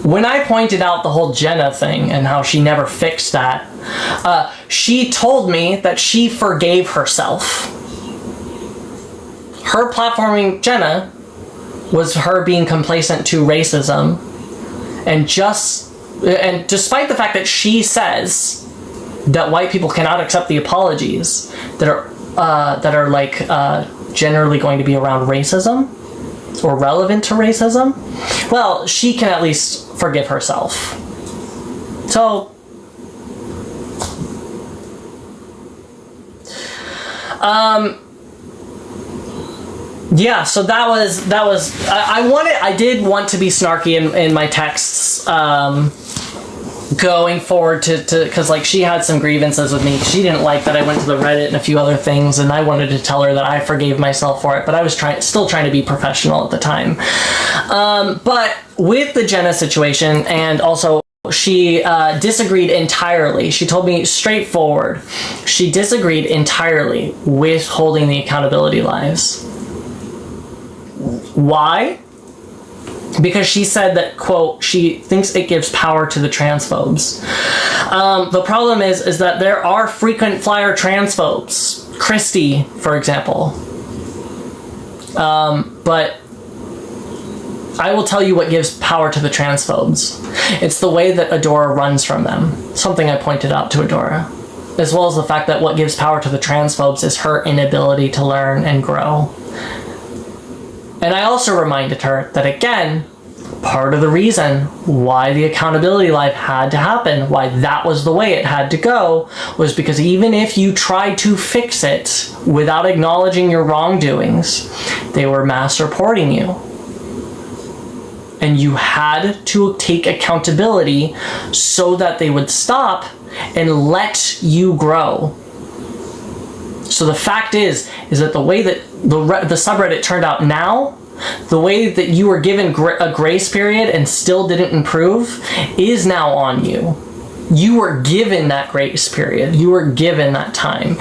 When I pointed out the whole Jenna thing and how she never fixed that, she told me that she forgave herself. Her platforming Jenna was her being complacent to racism, and despite the fact that she says that white people cannot accept the apologies that are like generally going to be around racism or relevant to racism, well, she can at least forgive herself. So, yeah, so that was I did want to be snarky in my texts going forward to because like she had some grievances with me. She didn't like that I went to the Reddit and a few other things, and I wanted to tell her that I forgave myself for it, but I was still trying to be professional at the time. But with the Jenna situation, and also she disagreed entirely. She told me straightforward, she disagreed entirely with holding the accountability lives. Why? Because she said that, quote, she thinks it gives power to the transphobes. The problem is that there are frequent flyer transphobes. Christy, for example. But I will tell you what gives power to the transphobes. It's the way that Adora runs from them. Something I pointed out to Adora. As well as the fact that what gives power to the transphobes is her inability to learn and grow. And I also reminded her that, again, part of the reason why the accountability life had to happen, why that was the way it had to go, was because even if you tried to fix it without acknowledging your wrongdoings, they were mass reporting you. And you had to take accountability so that they would stop and let you grow. So the fact is that the way that the subreddit turned out now, the way that you were given a grace period and still didn't improve, is now on you. You were given that grace period. You were given that time.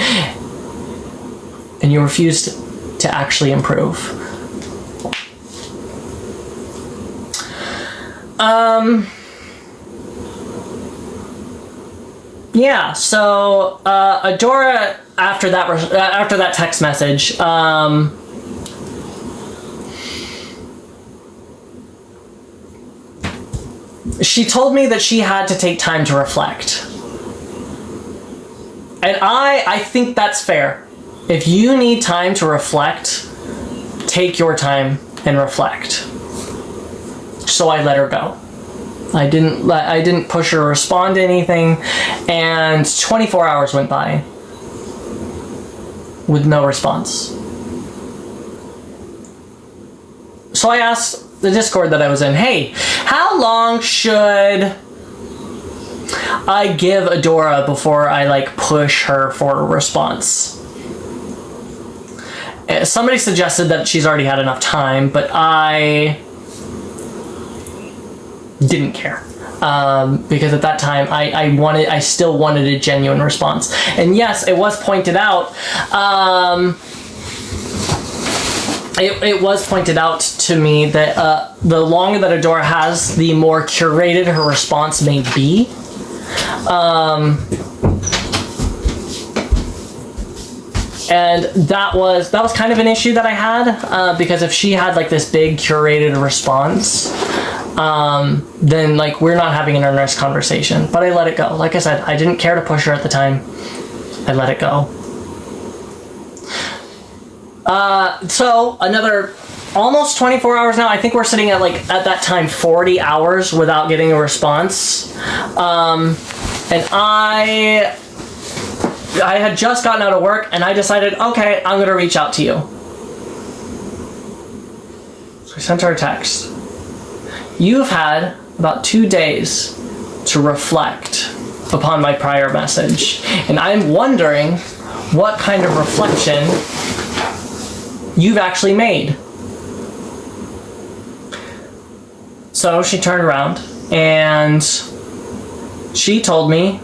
And you refused to actually improve. Yeah, so Adora, after that text message, she told me that she had to take time to reflect. And I think that's fair. If you need time to reflect, take your time and reflect. So I let her go. I didn't push her to respond to anything, and 24 hours went by with no response. So I asked the Discord that I was in, hey, how long should I give Adora before I like push her for a response? Somebody suggested that she's already had enough time, but I didn't care. Because at that time I still wanted a genuine response. And yes, it was pointed out, it was pointed out to me that the longer that Adora has, the more curated her response may be. And that was kind of an issue that I had, because if she had like this big curated response, then like we're not having an earnest conversation. But I let it go. Like I said, I didn't care to push her at the time. I let it go. So another almost 24 hours now. I think we're sitting at like, at that time, 40 hours without getting a response. And I had just gotten out of work and I decided, okay, I'm gonna reach out to you. So I sent her a text. You've had about 2 days to reflect upon my prior message. And I'm wondering what kind of reflection you've actually made. So she turned around and she told me,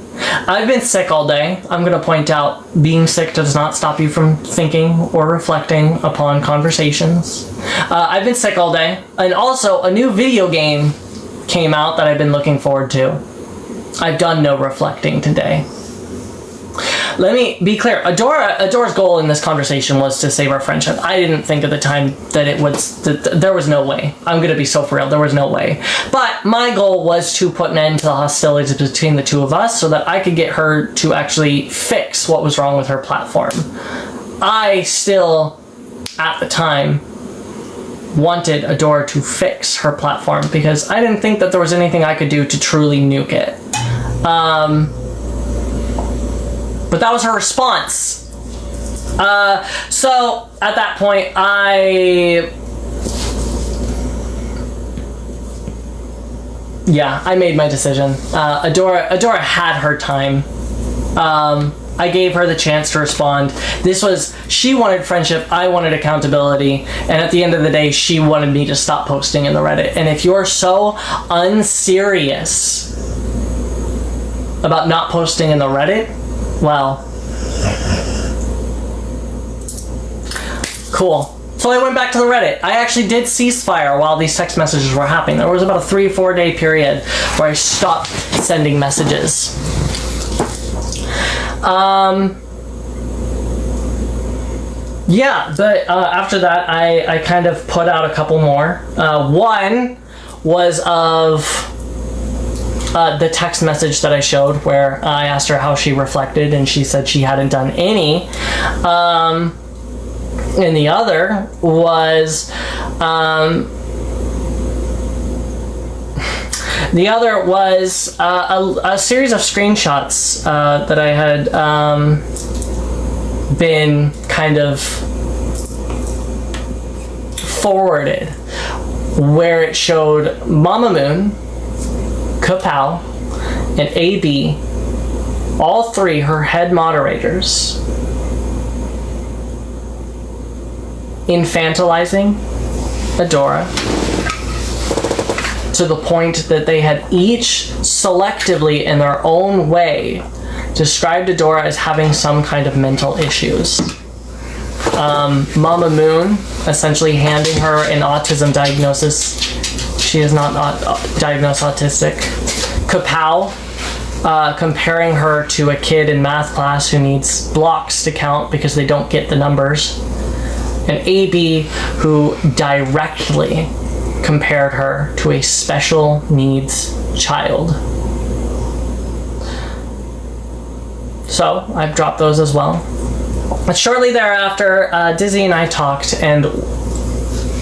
I've been sick all day. I'm going to point out, being sick does not stop you from thinking or reflecting upon conversations. I've been sick all day. And also, a new video game came out that I've been looking forward to. I've done no reflecting today. Let me be clear. Adora's goal in this conversation was to save our friendship. I didn't think at the time that it was, that there was no way. I'm going to be so for real. There was no way. But my goal was to put an end to the hostilities between the two of us so that I could get her to actually fix what was wrong with her platform. I still, at the time, wanted Adora to fix her platform because I didn't think that there was anything I could do to truly nuke it. But that was her response. So at that point, I made my decision. Adora had her time. I gave her the chance to respond. She wanted friendship, I wanted accountability, and at the end of the day, she wanted me to stop posting in the Reddit. And if you're so unserious about not posting in the Reddit, well, cool. So I went back to the Reddit. I actually did ceasefire while these text messages were happening. There was about a 3 or 4 day period where I stopped sending messages. But after that, I kind of put out a couple more. One was of the text message that I showed where I asked her how she reflected and she said she hadn't done any. And the other was a series of screenshots that I had been kind of forwarded, where it showed Mama Moon, Kapow, and AB, all three her head moderators, infantilizing Adora to the point that they had each selectively in their own way described Adora as having some kind of mental issues. Mama Moon essentially handing her an autism diagnosis. She is not diagnosed autistic. Kapow comparing her to a kid in math class who needs blocks to count because they don't get the numbers. And AB, who directly compared her to a special needs child. So I've dropped those as well. But shortly thereafter, Dizzy and I talked, and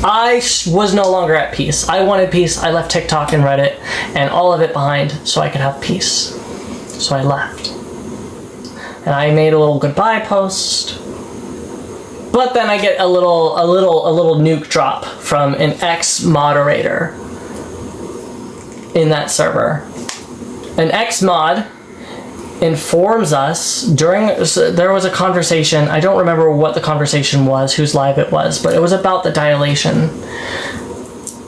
I was no longer at peace. I wanted peace. I left TikTok and Reddit and all of it behind so I could have peace. So I left. And I made a little goodbye post. But then I get a little nuke drop from an ex-moderator in that server. An ex-mod informs us there was a conversation. I don't remember what the conversation was, whose live it was, but it was about the dilation.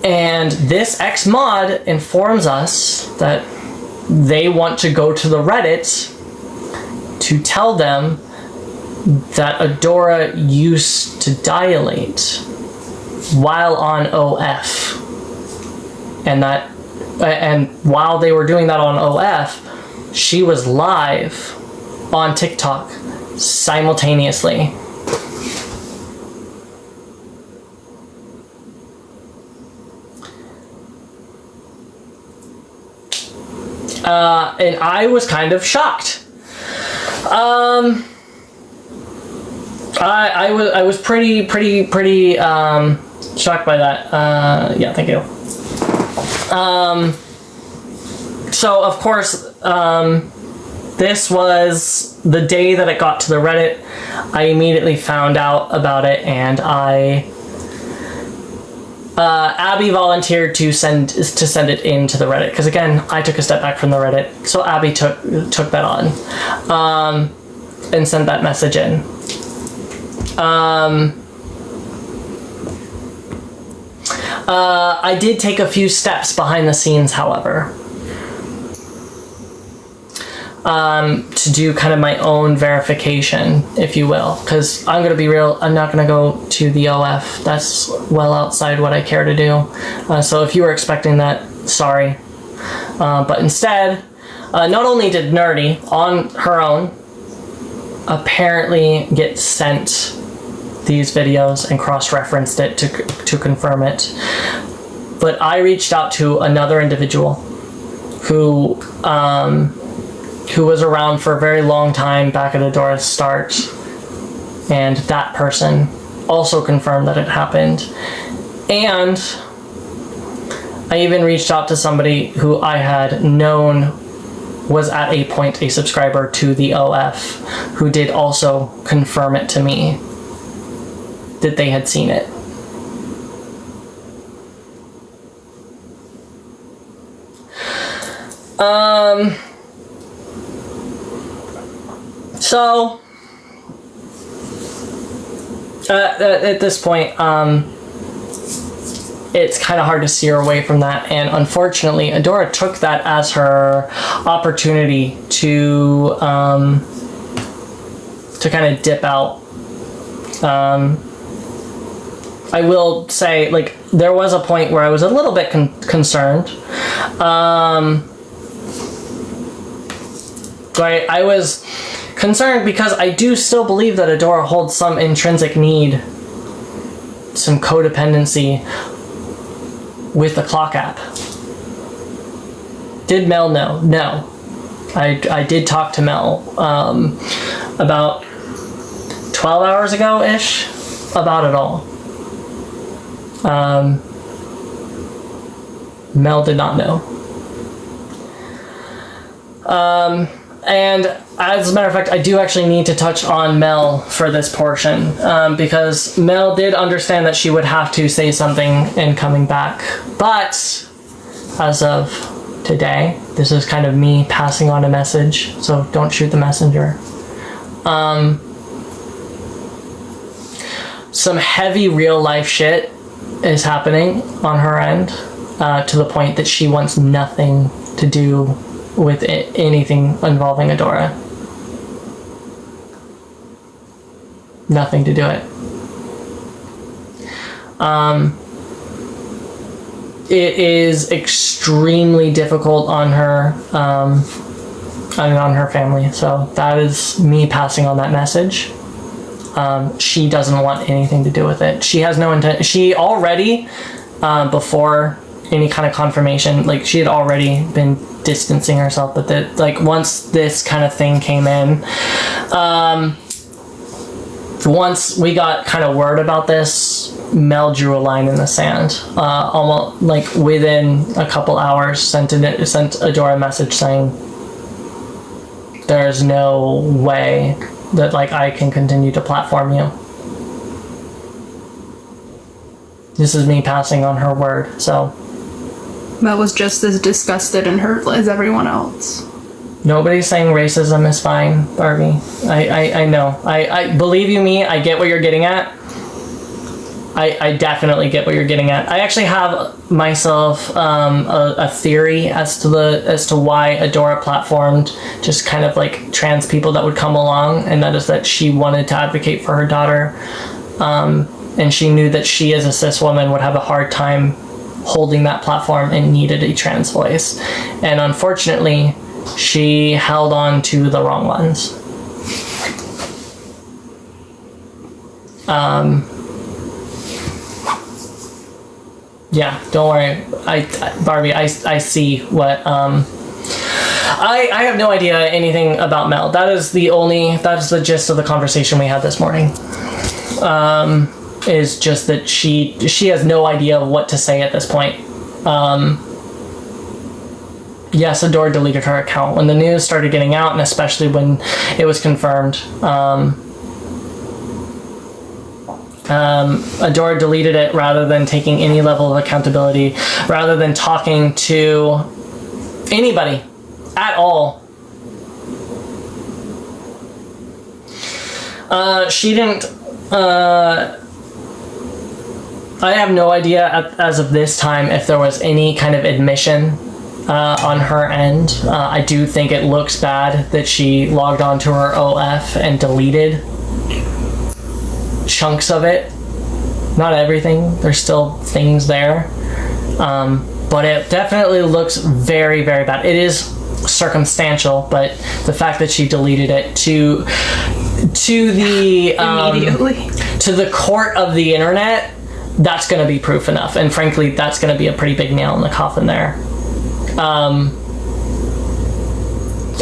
And this ex-mod informs us that they want to go to the Reddit to tell them that Adora used to dilate while on OF, and while they were doing that on OF, she was live on TikTok simultaneously. And I was kind of shocked. I was pretty shocked by that. Yeah, thank you. So of course, this was the day that it got to the Reddit. I immediately found out about it, and Abby volunteered to send it into the Reddit, because again, I took a step back from the Reddit, so Abby took that on, and sent that message in. I did take a few steps behind the scenes, however, to do kind of my own verification, if you will, because I'm going to be real, I'm not going to go to the OF. That's well outside what I care to do. So if you were expecting that, sorry. But instead, not only did Nerdy, on her own, apparently get sent these videos and cross-referenced it to confirm it, but I reached out to another individual who was around for a very long time back at Adora's start, and that person also confirmed that it happened. And I even reached out to somebody who I had known was at a point a subscriber to the OF, who did also confirm it to me that they had seen it. So at this point, it's kind of hard to steer away from that, and unfortunately, Adora took that as her opportunity to kind of dip out. I will say, like, there was a point where I was a little bit concerned. Right, I was concerned because I do still believe that Adora holds some intrinsic need, some codependency with the clock app. Did Mel know? No. I did talk to Mel about 12 hours ago-ish about it all. Mel did not know. And as a matter of fact, I do actually need to touch on Mel for this portion, because Mel did understand that she would have to say something in coming back. But as of today, this is kind of me passing on a message, so don't shoot the messenger. Some heavy real life shit is happening on her end, to the point that she wants nothing to do with anything involving Adora. Nothing to do it. It is extremely difficult on her, and on her family. So that is me passing on that message. She doesn't want anything to do with it. She has no intent. She already, before any kind of confirmation, like, she had already been distancing herself, but that, like, once this kind of thing came in, once we got kind of word about this, Mel drew a line in the sand. Almost like within a couple hours, sent Adora a message saying, "There's no way that, like, I can continue to platform you." This is me passing on her word, so. Mel was just as disgusted and hurt as everyone else. Nobody's saying racism is fine, Barbie. I know. I believe you me, I get what you're getting at. I definitely get what you're getting at. I actually have myself a theory as to why Adora platformed just kind of like trans people that would come along, and that is that she wanted to advocate for her daughter, and she knew that she as a cis woman would have a hard time holding that platform and needed a trans voice, and unfortunately she held on to the wrong ones. Yeah, don't worry. Barbie, I see what, I have no idea anything about Mel. That is the gist of the conversation we had this morning. is just that she has no idea what to say at this point. Yes, Adore deleted her account when the news started getting out, and especially when it was confirmed. Adore deleted it rather than taking any level of accountability, rather than talking to anybody at all. She didn't. I have no idea as of this time if there was any kind of admission on her end. I do think it looks bad that she logged on to her OF and deleted chunks of it. Not everything. There's still things there. But it definitely looks very, very bad. It is circumstantial, but the fact that she deleted it to the immediately to the court of the internet, that's going to be proof enough. And frankly, that's going to be a pretty big nail in the coffin there.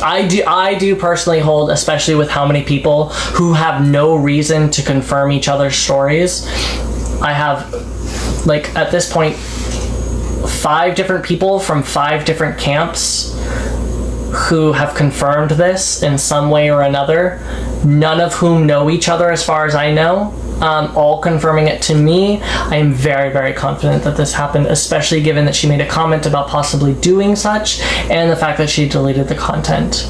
I do personally hold, especially with how many people who have no reason to confirm each other's stories. I have, like, at this point, 5 different people from 5 different camps who have confirmed this in some way or another, none of whom know each other as far as I know, all confirming it to me. I am very, very confident that this happened, especially given that she made a comment about possibly doing such, and the fact that she deleted the content.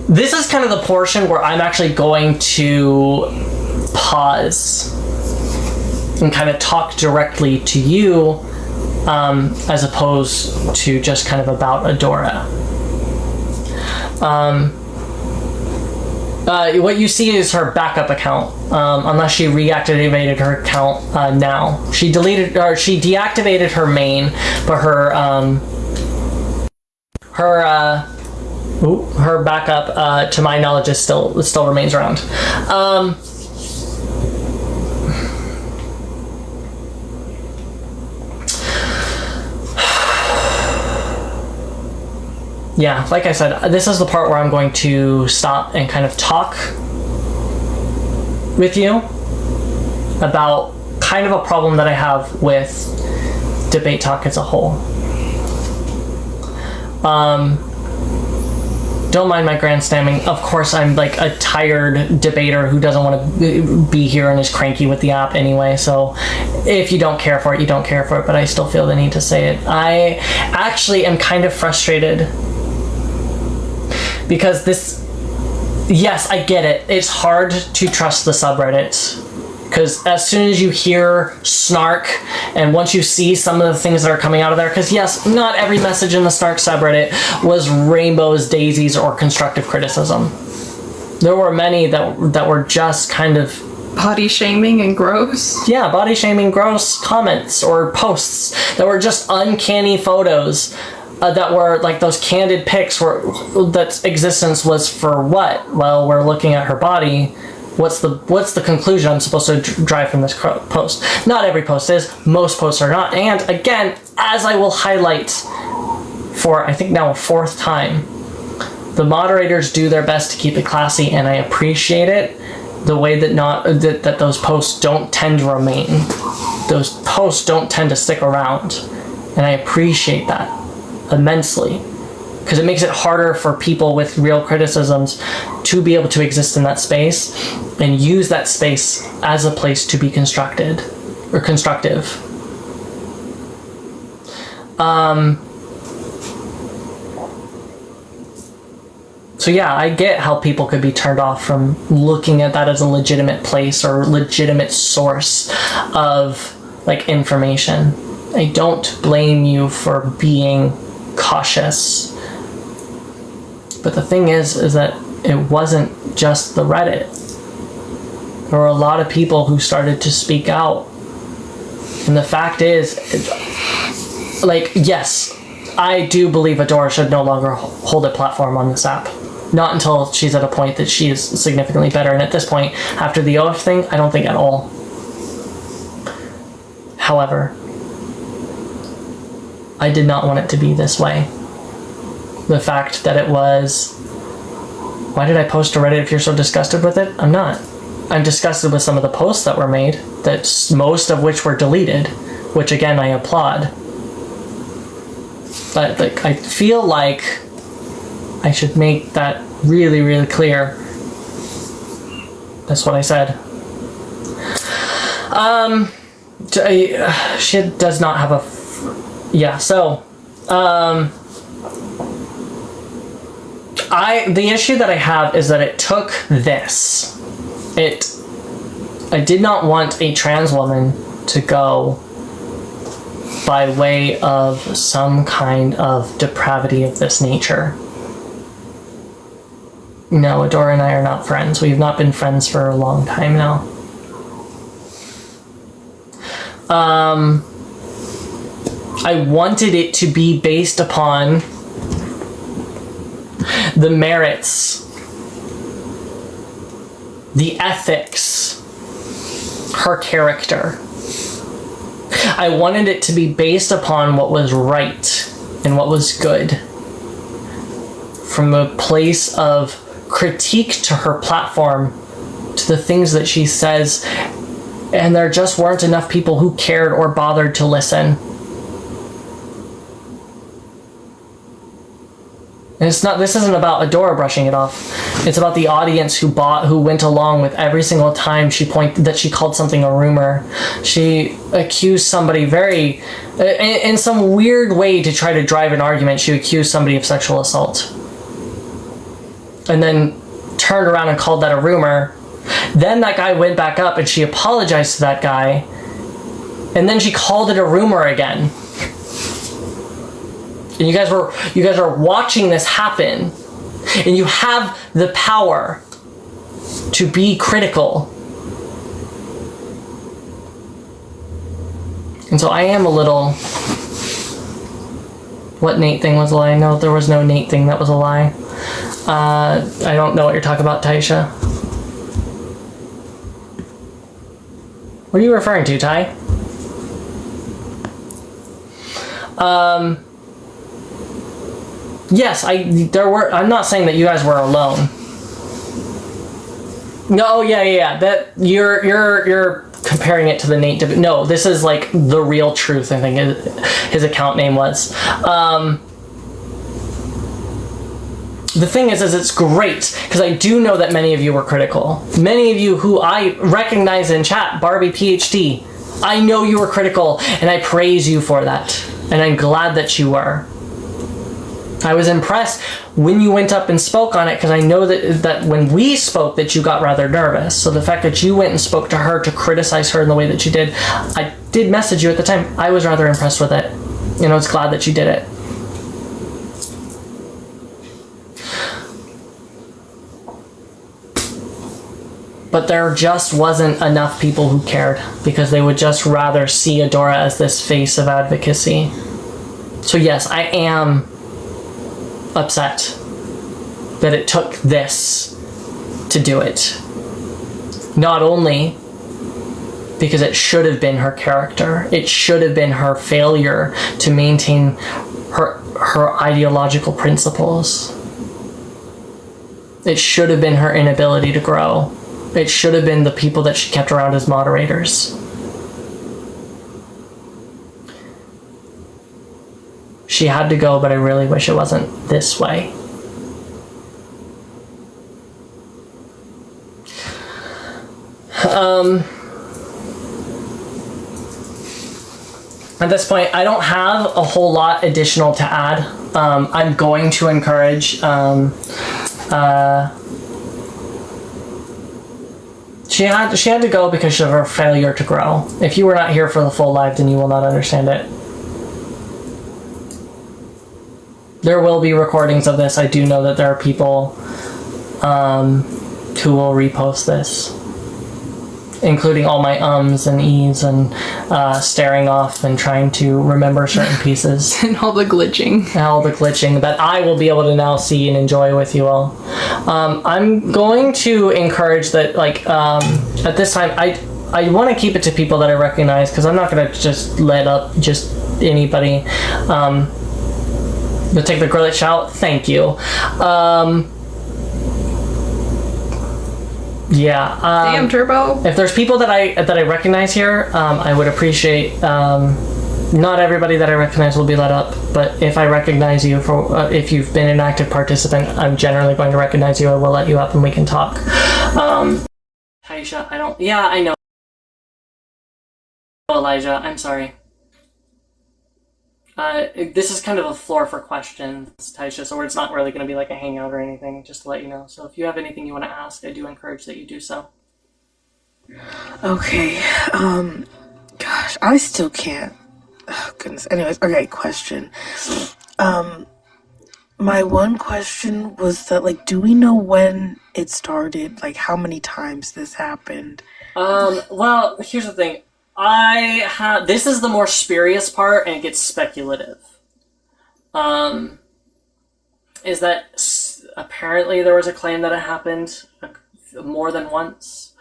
This is kind of the portion where I'm actually going to pause and kind of talk directly to you, as opposed to just kind of about Adora. What you see is her backup account, unless she reactivated her account now. She deactivated her main, but her backup, to my knowledge, still remains around. Yeah, like I said, this is the part where I'm going to stop and kind of talk with you about kind of a problem that I have with debate talk as a whole. Don't mind my grandstanding. Of course, I'm like a tired debater who doesn't want to be here and is cranky with the app anyway, so if you don't care for it, you don't care for it, but I still feel the need to say it. I actually am kind of frustrated because yes, I get it. It's hard to trust the subreddits, because as soon as you hear snark, and once you see some of the things that are coming out of there, because yes, not every message in the snark subreddit was rainbows, daisies, or constructive criticism. There were many that were just kind of body shaming and gross. Yeah, body shaming, gross comments or posts that were just uncanny photos. That were like those candid pics where that existence was for what? Well, we're looking at her body. What's the conclusion I'm supposed to drive from this post? Not every post is. Most posts are not. And again, as I will highlight for I think now a 4th time, the moderators do their best to keep it classy, and I appreciate it. The way that those posts don't tend to remain. Those posts don't tend to stick around, and I appreciate that immensely, because it makes it harder for people with real criticisms to be able to exist in that space and use that space as a place to be constructed or constructive. So yeah, I get how people could be turned off from looking at that as a legitimate place or legitimate source of like information. I don't blame you for being cautious, but the thing is that it wasn't just the Reddit. There were a lot of people who started to speak out, and the fact is, like, yes, I do believe Adora should no longer hold a platform on this app. Not until she's at a point that she is significantly better, and at this point, after the OF thing, I don't think at all. However, I did not want it to be this way. The fact that it was Why did I post to Reddit if you're so disgusted with it? I'm not. I'm disgusted with some of the posts that were made, most of which were deleted, which again I applaud. But like, I feel like I should make that really, really clear. That's what I said. She does not have a... yeah, so... the issue that I have is that it took this. I did not want a trans woman to go by way of some kind of depravity of this nature. No, Adora and I are not friends. We've not been friends for a long time now. I wanted it to be based upon the merits, the ethics, her character. I wanted it to be based upon what was right and what was good, from a place of critique to her platform, to the things that she says, and there just weren't enough people who cared or bothered to listen. And this isn't about Adora brushing it off. It's about the audience who went along with every single time she called something a rumor. She accused somebody in some weird way to try to drive an argument, she accused somebody of sexual assault. And then turned around and called that a rumor. Then that guy went back up and she apologized to that guy. And then she called it a rumor again. And you guys are watching this happen, and you have the power to be critical. And so I am a little... What Nate thing was a lie? No, there was no Nate thing that was a lie. I don't know what you're talking about, Taisha. What are you referring to, Ty? Yes, I'm not saying that you guys were alone. No, yeah. That you're comparing it to the Nate. No, this is like the real truth. I think his account name was. The thing is it's great because I do know that many of you were critical. Many of you who I recognize in chat, Barbie PhD. I know you were critical, and I praise you for that. And I'm glad that you were. I was impressed when you went up and spoke on it, because I know that when we spoke that you got rather nervous. So the fact that you went and spoke to her to criticize her in the way that you did, I did message you at the time. I was rather impressed with it. You know, I was glad that you did it. But there just wasn't enough people who cared, because they would just rather see Adora as this face of advocacy. So yes, I am upset that it took this to do it. Not only because it should have been her character, it should have been her failure to maintain her ideological principles. It should have been her inability to grow. It should have been the people that she kept around as moderators. She had to go, but I really wish it wasn't this way. At this point, I don't have a whole lot additional to add. I'm going to encourage she had to go because of her failure to grow. If you were not here for the full live, then you will not understand it. There will be recordings of this. I do know that there are people who will repost this, including all my ums and e's and staring off and trying to remember certain pieces. And all the glitching. And all the glitching that I will be able to now see and enjoy with you all. I'm going to encourage that, like, at this time, I want to keep it to people that I recognize, because I'm not going to just let up just anybody. You'll take the glitch out? Thank you. Yeah. Damn, Turbo. If there's people that I recognize here, I would appreciate. Not everybody that I recognize will be let up, but if I recognize you for if you've been an active participant, I'm generally going to recognize you. I will let you up and we can talk. Taisha, I don't. Yeah, I know. Elijah, I'm sorry. This is kind of a floor for questions, Taisha, so it's not really going to be like a hangout or anything, just to let you know. So if you have anything you want to ask, I do encourage that you do so. Okay, gosh, I still can't. Oh, goodness. Anyways, okay, question. My one question was that, like, do we know when it started? Like, how many times this happened? Well, here's the thing. This is the more spurious part, and it gets speculative. Is that apparently there was a claim that it happened more than once.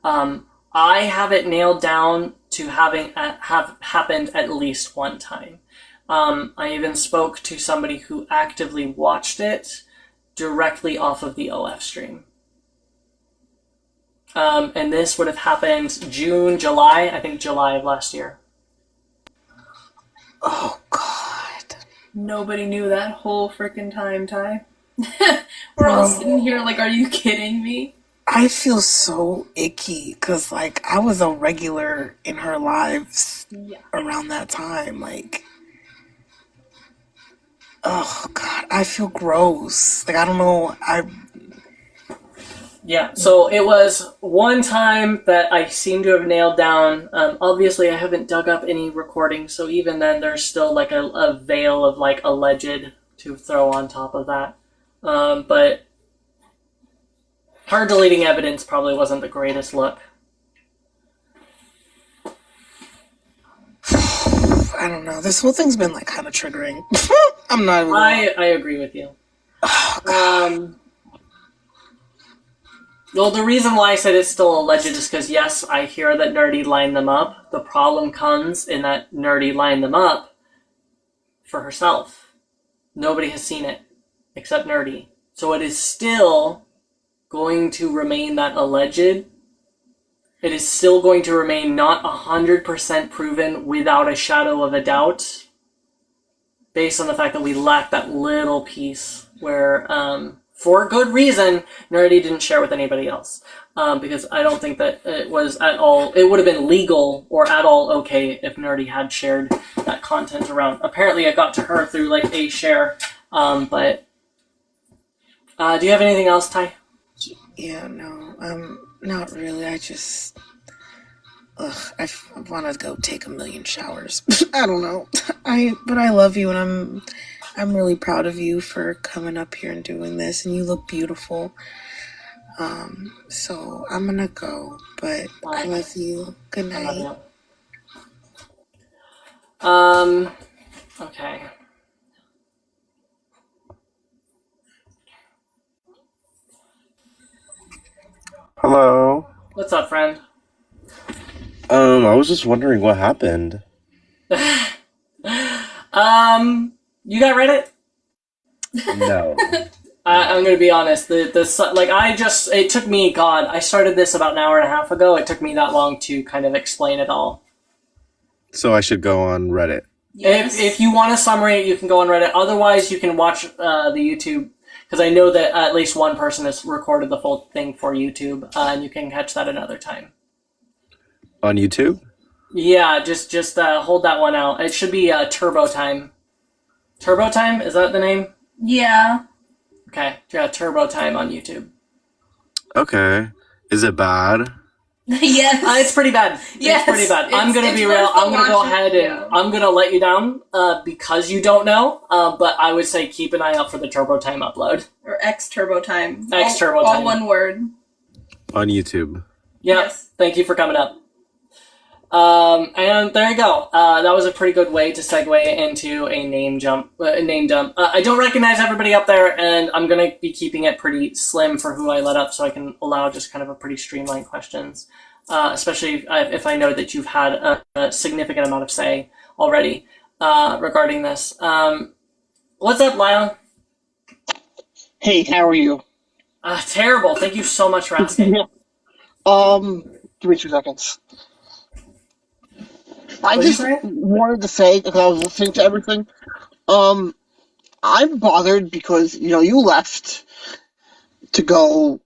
I have it nailed down to have happened at least one time. I even spoke to somebody who actively watched it directly off of the OF stream. And this would have happened July of last year. Oh, God. Nobody knew that whole freaking time, Ty. We're all sitting here like, are you kidding me? I feel so icky because, like, I was a regular in her lives around that time. Like, oh, God, I feel gross. Like, I don't know. Yeah, so it was one time that I seem to have nailed down. Obviously, I haven't dug up any recordings, so even then there's still like a veil of like alleged to throw on top of that. But hard deleting evidence probably wasn't the greatest look. I don't know. This whole thing's been like kind of triggering. I'm not even... I agree with you. Oh, Well, the reason why I said it's still alleged is because, yes, I hear that Nerdy lined them up. The problem comes in that Nerdy lined them up for herself. Nobody has seen it except Nerdy. So it is still going to remain that alleged. It is still going to remain not 100% proven without a shadow of a doubt, based on the fact that we lack that little piece where... for good reason, Nerdy didn't share with anybody else. Because I don't think that it was at all... It would have been legal or at all okay if Nerdy had shared that content around. Apparently it got to her through, like, a share. But... do you have anything else, Ty? yeah, no. Not really. I just... I want to go take a million showers. I don't know. But I love you, and I'm really proud of you for coming up here and doing this, and you look beautiful. So I'm gonna go, but I love you. Good night. I love you. Okay. Hello. What's up, friend? I was just wondering what happened. You got Reddit? No. I'm gonna be honest. It took me, God, I started this about an hour and a half ago. It took me that long to kind of explain it all. So I should go on Reddit. Yes. If you want a summary, you can go on Reddit. Otherwise, you can watch the YouTube, because I know that at least one person has recorded the full thing for YouTube, and you can catch that another time. On YouTube? Yeah, just hold that one out. It should be Turbo Time. Turbo Time? Is that the name? Yeah. Okay, yeah, Turbo Time on YouTube. Okay. Is it bad? Yes. It's pretty bad. Yes. It's pretty bad. I'm gonna be real. I'm gonna go ahead and I'm gonna let you down because you don't know. But I would say keep an eye out for the Turbo Time upload. Or X Turbo Time. X Turbo Time. All one word. On YouTube. Yep. Yes. Thank you for coming up. And there you go. That was a pretty good way to segue into a name dump. I don't recognize everybody up there, and I'm going to be keeping it pretty slim for who I let up so I can allow just kind of a pretty streamlined questions, especially if I know that you've had a significant amount of say already regarding this. What's up, Lyle? Hey, how are you? Terrible. Thank you so much for asking. Give me 2 seconds. I What did you just say? wanted to say, because I was listening to everything, um, I'm bothered because, you left to go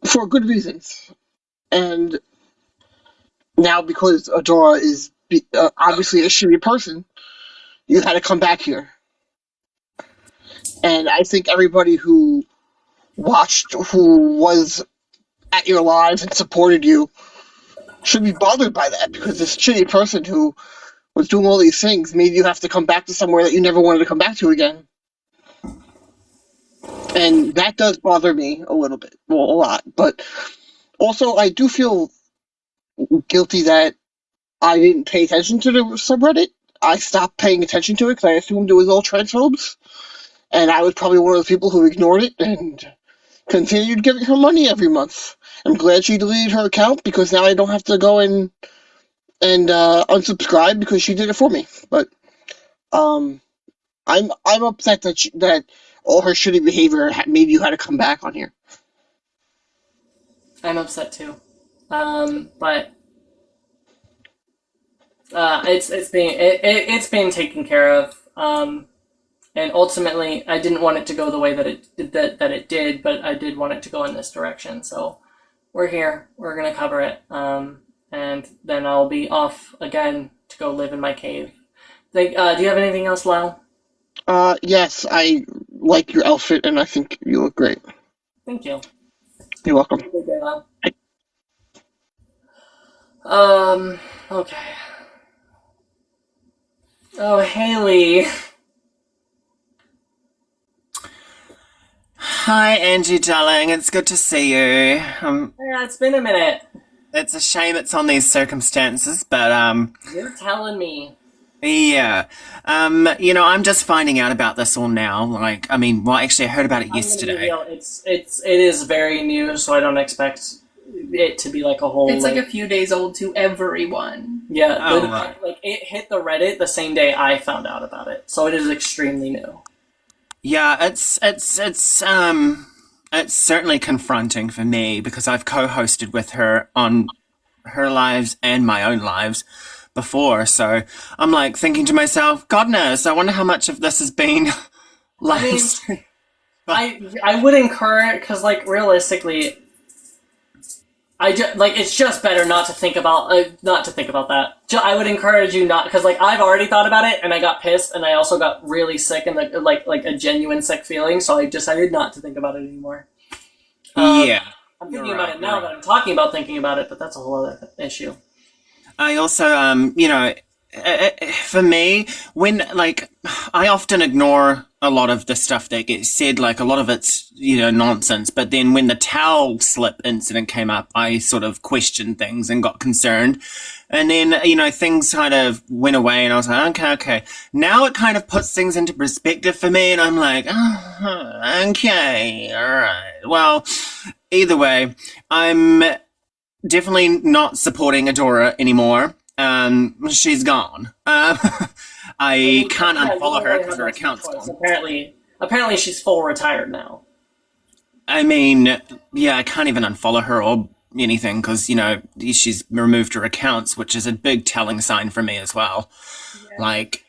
for good reasons. And now because Adora is obviously a shitty person, you had to come back here. And I think everybody who watched, who was at your lives and supported you, should be bothered by that because this shitty person who was doing all these things made you have to come back to somewhere that you never wanted to come back to again. And that does bother me a little bit. Well, a lot. But also, I do feel guilty that I didn't pay attention to the subreddit. I stopped paying attention to it because I assumed it was all transphobes. And I was probably one of the people who ignored it and continued giving her money every month. I'm glad she deleted her account because now I don't have to go and unsubscribe because she did it for me. But um, I'm upset that all her shitty behavior made you had to come back on here. I'm upset too. But it's being taken care of. And ultimately, I didn't want it to go the way that it did, but I did want it to go in this direction. So we're here. We're gonna cover it. And then I'll be off again to go live in my cave. Do you have anything else, Lau? Yes, I like your outfit and I think you look great. Thank you. You're welcome. Have a good day, Lau. Okay. Oh, Haley. Hi, Angie, darling. It's good to see you. Yeah, it's been a minute. It's a shame it's on these circumstances, but You're telling me. yeah. I'm just finding out about this all now. Actually, I heard about it I'm gonna be yesterday. real. It is very new, so I don't expect it to be like a whole. It's like a few days old to everyone. Yeah, Oh, right. like it hit the Reddit the same day I found out about it, so it is extremely new. Yeah, it's certainly confronting for me because I've co-hosted with her on her lives and my own lives before. So I'm like thinking to myself, God knows, I wonder how much of this has been I mean, live stream. I would encourage it because like realistically, it's just better not to think about that. I would encourage you not because like I've already thought about it and I got pissed and I also got really sick and like a genuine sick feeling. So I decided not to think about it anymore. Yeah. I'm You're thinking about right, it you're now right. that I'm talking about thinking about it, but that's a whole other issue. I also, for me, when, like, I often ignore a lot of the stuff that gets said, like, a lot of it's, nonsense, but then when the towel slip incident came up, I sort of questioned things and got concerned. And then, things kind of went away and I was like, okay. Now it kind of puts things into perspective for me and I'm like, okay, alright. Well, either way, I'm definitely not supporting Adora anymore. She's gone. I can't Yeah, you unfollow don't her really because have her much of a account's choice. gone. Apparently she's full retired now. I mean, yeah, I can't even unfollow her or anything because, she's removed her accounts, which is a big telling sign for me as well. Like,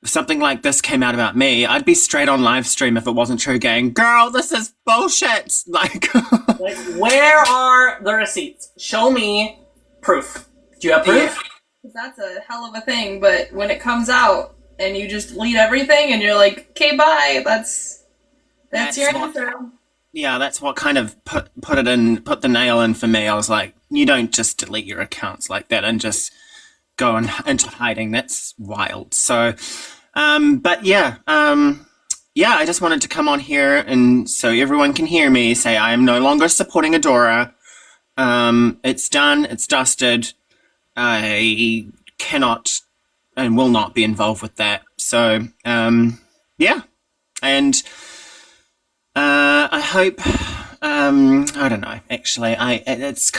if something like this came out about me, I'd be straight on live stream if it wasn't true, gang. Girl, this is bullshit. Like, Like, where are the receipts? Show me proof. Do you have proof? Because that's a hell of a thing, but when it comes out and you just delete everything and you're like, okay, bye, that's your what- answer. yeah, that's what kind of put the nail in for me. I was like, you don't just delete your accounts like that and just go into hiding. That's wild. So, but yeah, I just wanted to come on here and so everyone can hear me say I am no longer supporting Adora. It's done. It's dusted. I cannot and will not be involved with that. So, yeah, and I hope. I don't know. Actually, it's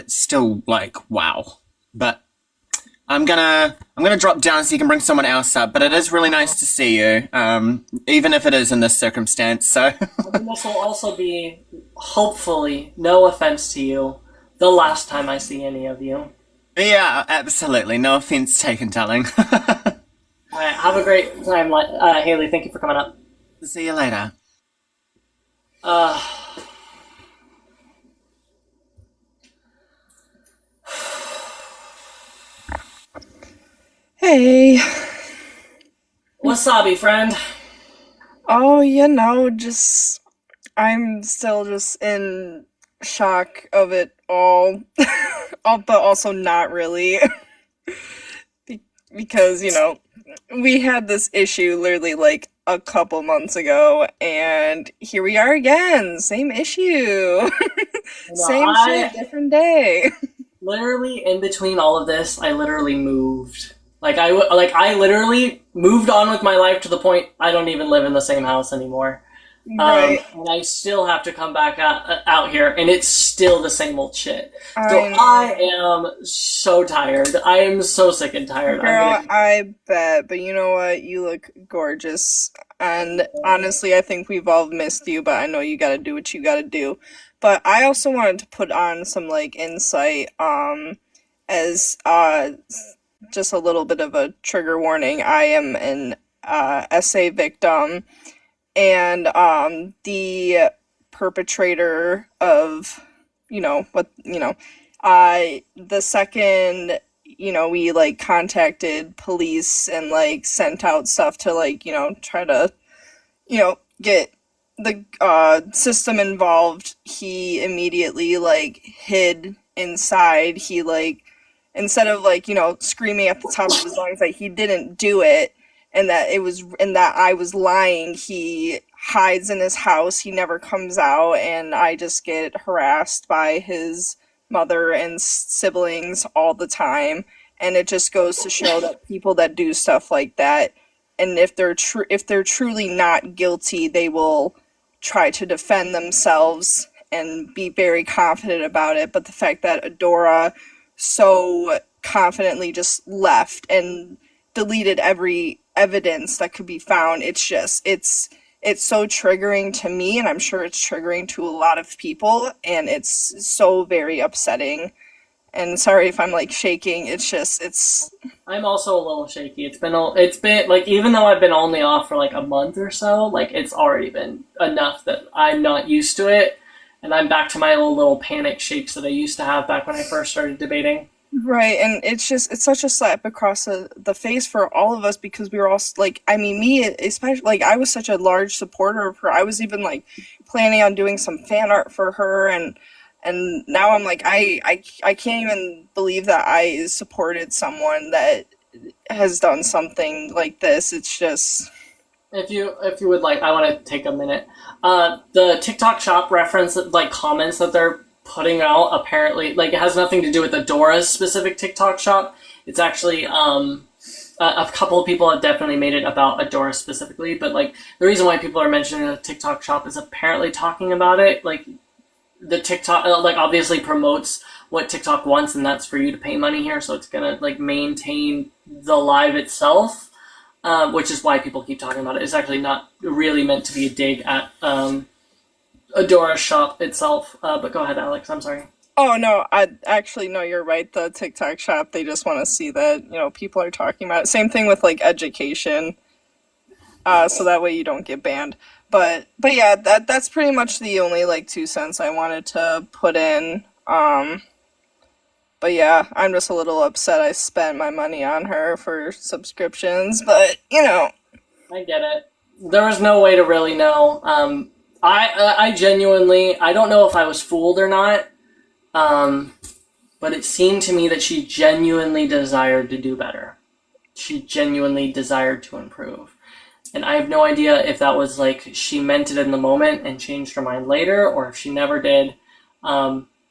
still like wow, but I'm gonna drop down so you can bring someone else up. But it is really nice to see you, even if it is in this circumstance. So I mean, this will also be hopefully, no offense to you, the last time I see any of you. Yeah, absolutely. No offense taken, darling. All right, have a great time, Haley. Thank you for coming up. See you later. Uh, Hey. wasabi, friend. Oh, just I'm still just in shock of it all. But also not really. Because, we had this issue literally like a couple months ago, and here we are again. Same issue. Same shit, different day. Literally, in between all of this, I literally moved. I literally moved on with my life to the point I don't even live in the same house anymore. Right. And I still have to come back out here, and it's still the same old shit. So I know. I am so tired. I am so sick and tired. Girl, I bet. But you know what? You look gorgeous. And honestly, I think we've all missed you, but I know you gotta do what you gotta do. But I also wanted to put on some like insight, as just a little bit of a trigger warning. I am an SA victim, and the perpetrator of, the second, we like contacted police and like sent out stuff to like, try to, get the system involved, he immediately like hid inside. He like, instead of like, screaming at the top of his lungs that he didn't do it, and that I was lying, he hides in his house. He never comes out, and I just get harassed by his mother and siblings all the time. And it just goes to show that people that do stuff like that, and if they're truly not guilty, they will try to defend themselves and be very confident about it. But the fact that Adora so confidently just left and deleted every evidence that could be found, it's so triggering to me, and I'm sure it's triggering to a lot of people, and it's so very upsetting. And sorry if I'm like shaking. It's I'm also a little shaky. It's been like, even though I've been only off for like a month or so, like it's already been enough that I'm not used to it, and I'm back to my little panic shakes that I used to have back when I first started debating. right. And it's such a slap across the face for all of us, because we were all like, I mean, me especially, like I was such a large supporter of her. I was even like planning on doing some fan art for her, and now I'm like, I can't even believe that I supported someone that has done something like this. It's just, If you would like, I want to take a minute. The TikTok shop reference, like comments that they're putting out, apparently, like it has nothing to do with Adora's specific TikTok shop. It's actually a couple of people have definitely made it about Adora specifically, but like the reason why people are mentioning the TikTok shop is apparently talking about it. Like the TikTok, like obviously promotes what TikTok wants, and that's for you to pay money here. So it's gonna like maintain the live itself. Which is why people keep talking about it. It's actually not really meant to be a dig at Adora's shop itself. But go ahead, Alex. I'm sorry. oh no, I actually, no, you're right. The TikTok shop, they just want to see that, people are talking about it. Same thing with like education, so that way you don't get banned. But yeah, that's pretty much the only like 2 cents I wanted to put in. But yeah, I'm just a little upset I spent my money on her for subscriptions, but I get it. There was no way to really know. I genuinely, I don't know if I was fooled or not. But it seemed to me that she genuinely desired to do better. She genuinely desired to improve. And I have no idea if that was like she meant it in the moment and changed her mind later, or if she never did.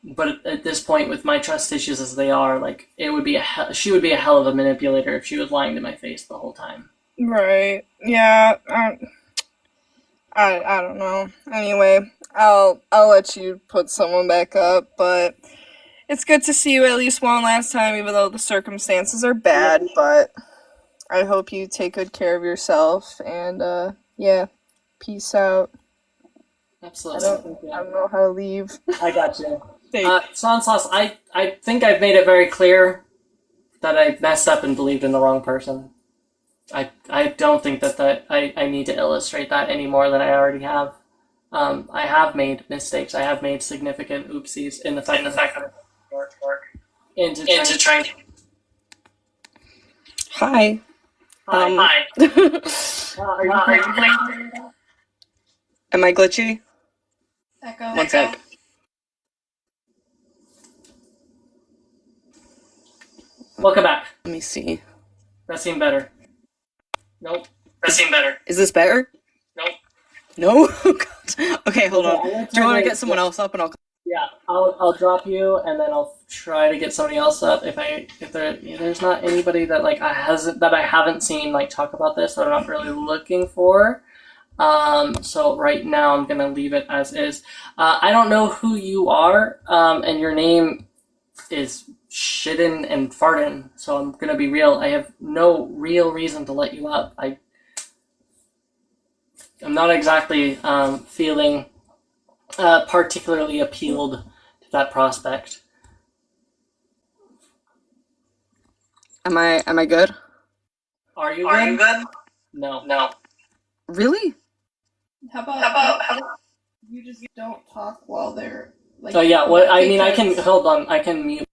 But at this point, with my trust issues as they are, like it would be she would be a hell of a manipulator if she was lying to my face the whole time. right, yeah, I don't know. Anyway, I'll let you put someone back up, but it's good to see you at least one last time, even though the circumstances are bad. But I hope you take good care of yourself, and yeah, peace out. Absolutely. I don't know how to leave. I got you. Thank- Sans Sauce, I think I've made it very clear that I messed up and believed in the wrong person. I don't think that I need to illustrate that any more than I already have. I have made mistakes. I have made significant oopsies in the fact that work into trying. Hi. Hi. Are you Am I glitchy? Echo. One sec. Welcome back. Let me see. That seemed better. Nope. That seemed better. Is this better? Nope. No? Oh, God. Okay, hold on. Okay, Do you want to get someone else up and I'll... Yeah, I'll drop you, and then I'll try to get somebody else up. If there's not anybody that I haven't seen like talk about this, that I'm not really looking for. So right now I'm gonna leave it as is. I don't know who you are, and your name is shittin' and fartin'. So I'm gonna be real. I have no real reason to let you up. I'm not exactly feeling particularly appealed to that prospect. Am I good? Are you good? No. Really? How about you just don't talk while they're like. Oh yeah. What I mean, I can because- hold on. I can mute.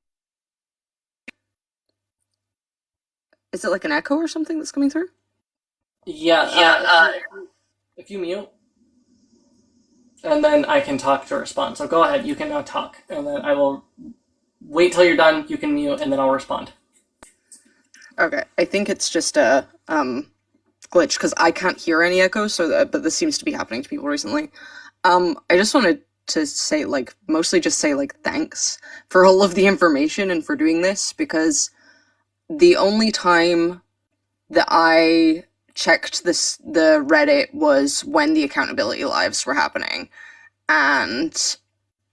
Is it like an echo or something that's coming through? Yeah. If you mute, and then I can talk to respond. So go ahead. You can now talk, and then I will wait till you're done. You can mute, and then I'll respond. Okay, I think it's just a glitch because I can't hear any echoes. But this seems to be happening to people recently. I just wanted to say, like, mostly just say, like, thanks for all of the information and for doing this, because the only time that I checked the Reddit was when the accountability lives were happening, and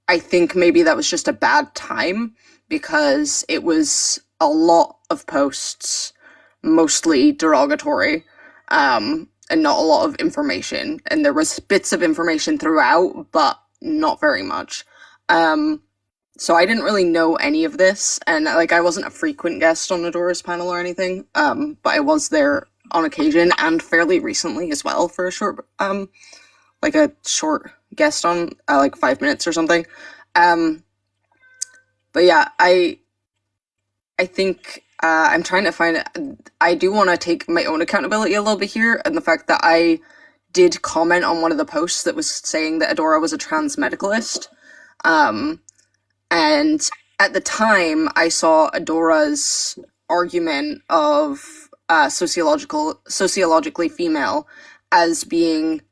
I think maybe that was just a bad time because it was a lot of posts, mostly derogatory, and not a lot of information. And there was bits of information throughout, but not very much. So I didn't really know any of this, and like I wasn't a frequent guest on Adora's panel or anything, but I was there on occasion and fairly recently as well for a short, like a short guest on like 5 minutes or something. But yeah, I think I'm trying to find it. I do want to take my own accountability a little bit here, and the fact that I did comment on one of the posts that was saying that Adora was a trans medicalist. And at the time, I saw Adora's argument of sociologically female as being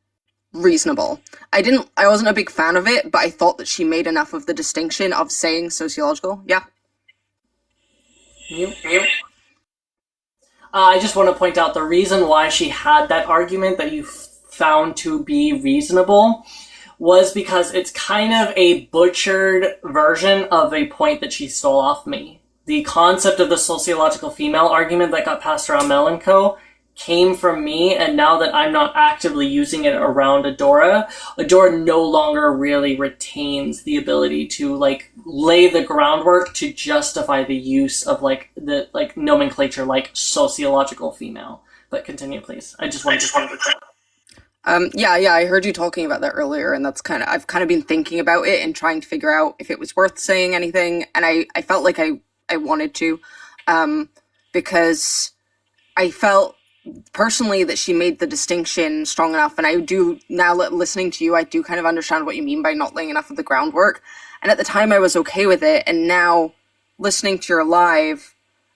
reasonable. I wasn't a big fan of it, but I thought that she made enough of the distinction of saying sociological. Yeah. Mute. I just want to point out the reason why she had that argument that you found to be reasonable was because it's kind of a butchered version of a point that she stole off me. The concept of the sociological female argument that got passed around Mel and Co. came from me, and now that I'm not actively using it around Adora no longer really retains the ability to like lay the groundwork to justify the use of like the like nomenclature like sociological female. But continue, please. I just wanted to. Yeah, I heard you talking about that earlier, and I've kind of been thinking about it and trying to figure out if it was worth saying anything, and I felt like I wanted to, because I felt personally that she made the distinction strong enough, and I do, now listening to you, I do kind of understand what you mean by not laying enough of the groundwork, and at the time I was okay with it, and now listening to your live,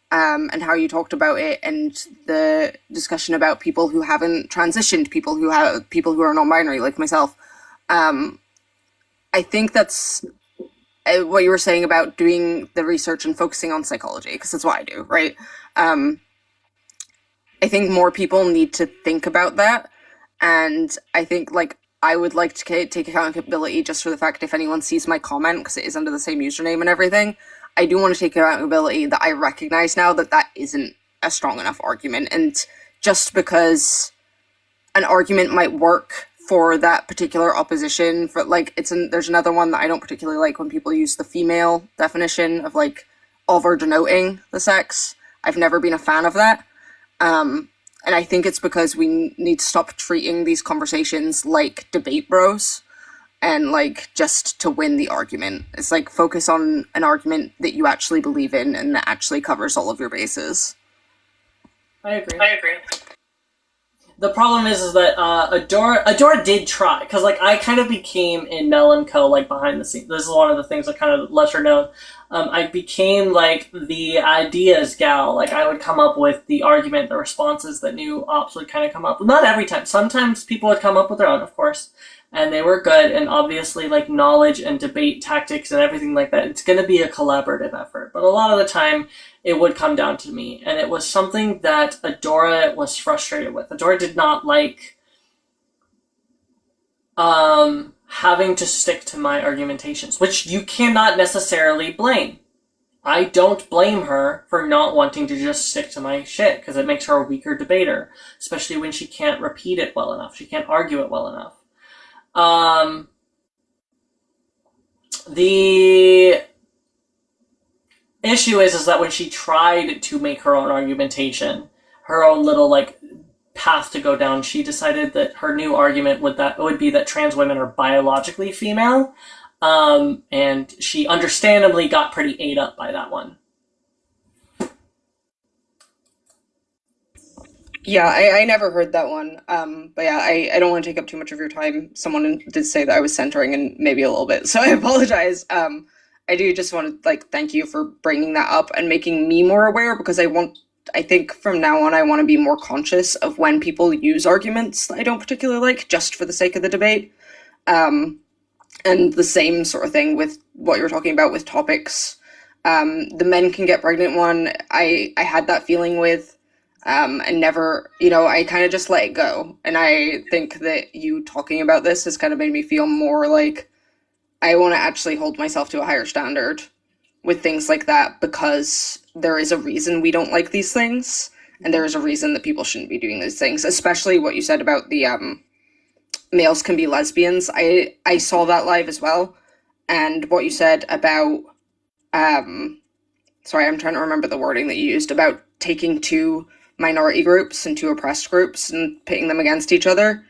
and how you talked about it, and the discussion about people who haven't transitioned, people who are non-binary like myself. I think that's what you were saying about doing the research and focusing on psychology, because that's what I do, right? I think more people need to think about that, and I think like I would like to take accountability just for the fact if anyone sees my comment, because it is under the same username and everything. I do want to take accountability that I recognize now that isn't a strong enough argument, and just because an argument might work for that particular opposition. For like, there's another one that I don't particularly like when people use the female definition of like of or denoting the sex. I've never been a fan of that. And I think it's because we need to stop treating these conversations like debate bros and like just to win the argument. It's like focus on an argument that you actually believe in and that actually covers all of your bases. I agree. The problem is that Adora did try, because like I kind of became in Mel and Co. like behind the scenes. This is one of the things that kind of lesser known. I became like the ideas gal. Like I would come up with the argument, the responses that new ops would kind of come up with. Not every time. Sometimes people would come up with their own, of course, and they were good. And obviously, like knowledge and debate tactics and everything like that, it's going to be a collaborative effort. But a lot of the time, it would come down to me, and it was something that Adora was frustrated with. Adora did not like having to stick to my argumentations, which you cannot necessarily blame. I don't blame her for not wanting to just stick to my shit, because it makes her a weaker debater, especially when she can't repeat it well enough. She can't argue it well enough. The issue is that when she tried to make her own argumentation, her own little like path to go down, she decided that her new argument would be that trans women are biologically female, and she understandably got pretty ate up by that one. Yeah, I never heard that one. But yeah, I don't want to take up too much of your time. Someone did say that I was centering and maybe a little bit, so I apologize. I do just want to like thank you for bringing that up and making me more aware, because I think from now on I want to be more conscious of when people use arguments that I don't particularly like just for the sake of the debate. And the same sort of thing with what you're talking about with topics. The men can get pregnant one, I had that feeling with, and never, I kind of just let it go. And I think that you talking about this has kind of made me feel more like I want to actually hold myself to a higher standard with things like that, because there is a reason we don't like these things, and there is a reason that people shouldn't be doing these things, especially what you said about the males can be lesbians. I saw that live as well, and what you said about sorry, I'm trying to remember the wording that you used about taking two minority groups and two oppressed groups and pitting them against each other.